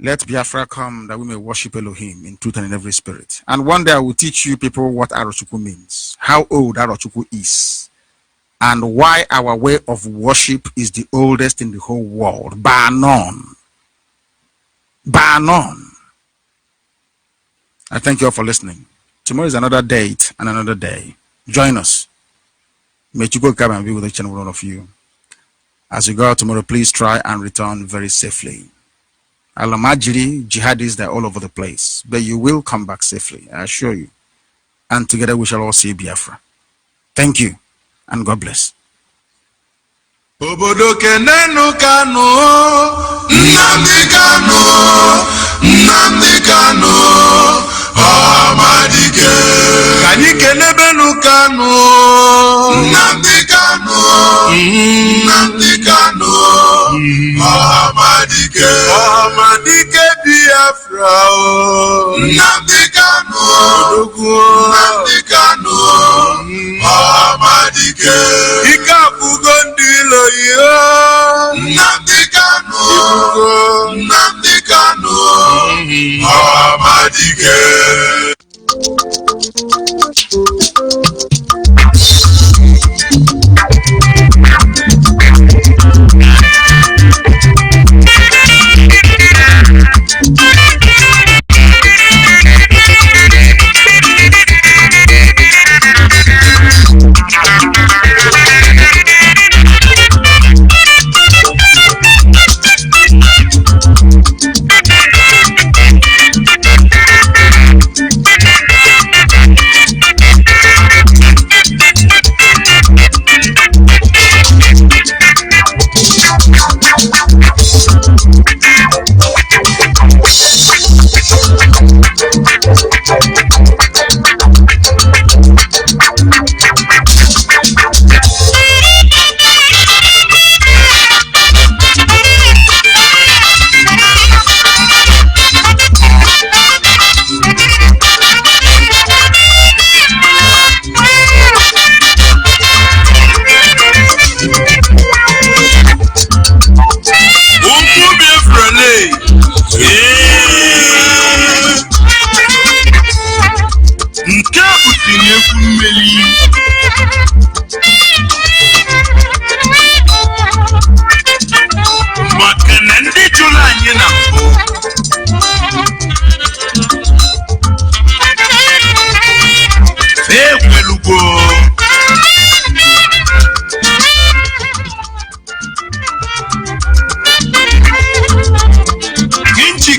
Let Biafra come that we may worship Elohim in truth and in every spirit. And one day I will teach you people what Arochukwu means. How old Arochukwu is. And why our way of worship is the oldest in the whole world. Bar none. Bar none. I thank you all for listening. Tomorrow is another date and another day. Join us. May you go come and be with each and one of you. As you go out tomorrow, please try and return very safely. Alamajiri, jihadis, they're all over the place. But you will come back safely, I assure you. And together we shall all see Biafra. Thank you. And God bless. Obodo kenenu Kanu, Nnamdi Kanu, Nnamdi Kanu, Amadike. Kani kenebenu Kanu, Nnamdi Kanu, Nnamdi Kanu, Amadike. Amadike Biafra, Nnamdi Kanu, Nnamdi Kanu, Amadike. Ikapugondilo yo, Nnamdi Kanu, Nnamdi Kanu, Amadike.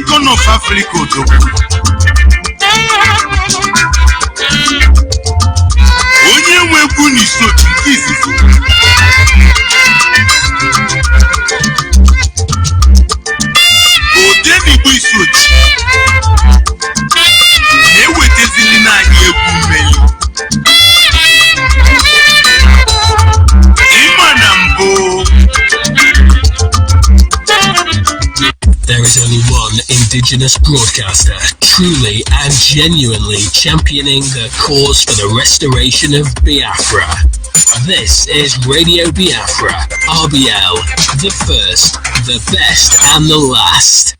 icon of Africa. Onye nwekwu n'isochi izizi. Odenigbo isochi. Na-ewetezili n'anyị egwu mmeli. There is only one indigenous broadcaster truly and genuinely championing the cause for the restoration of Biafra. This is Radio Biafra, RBL, the first, the best and the last.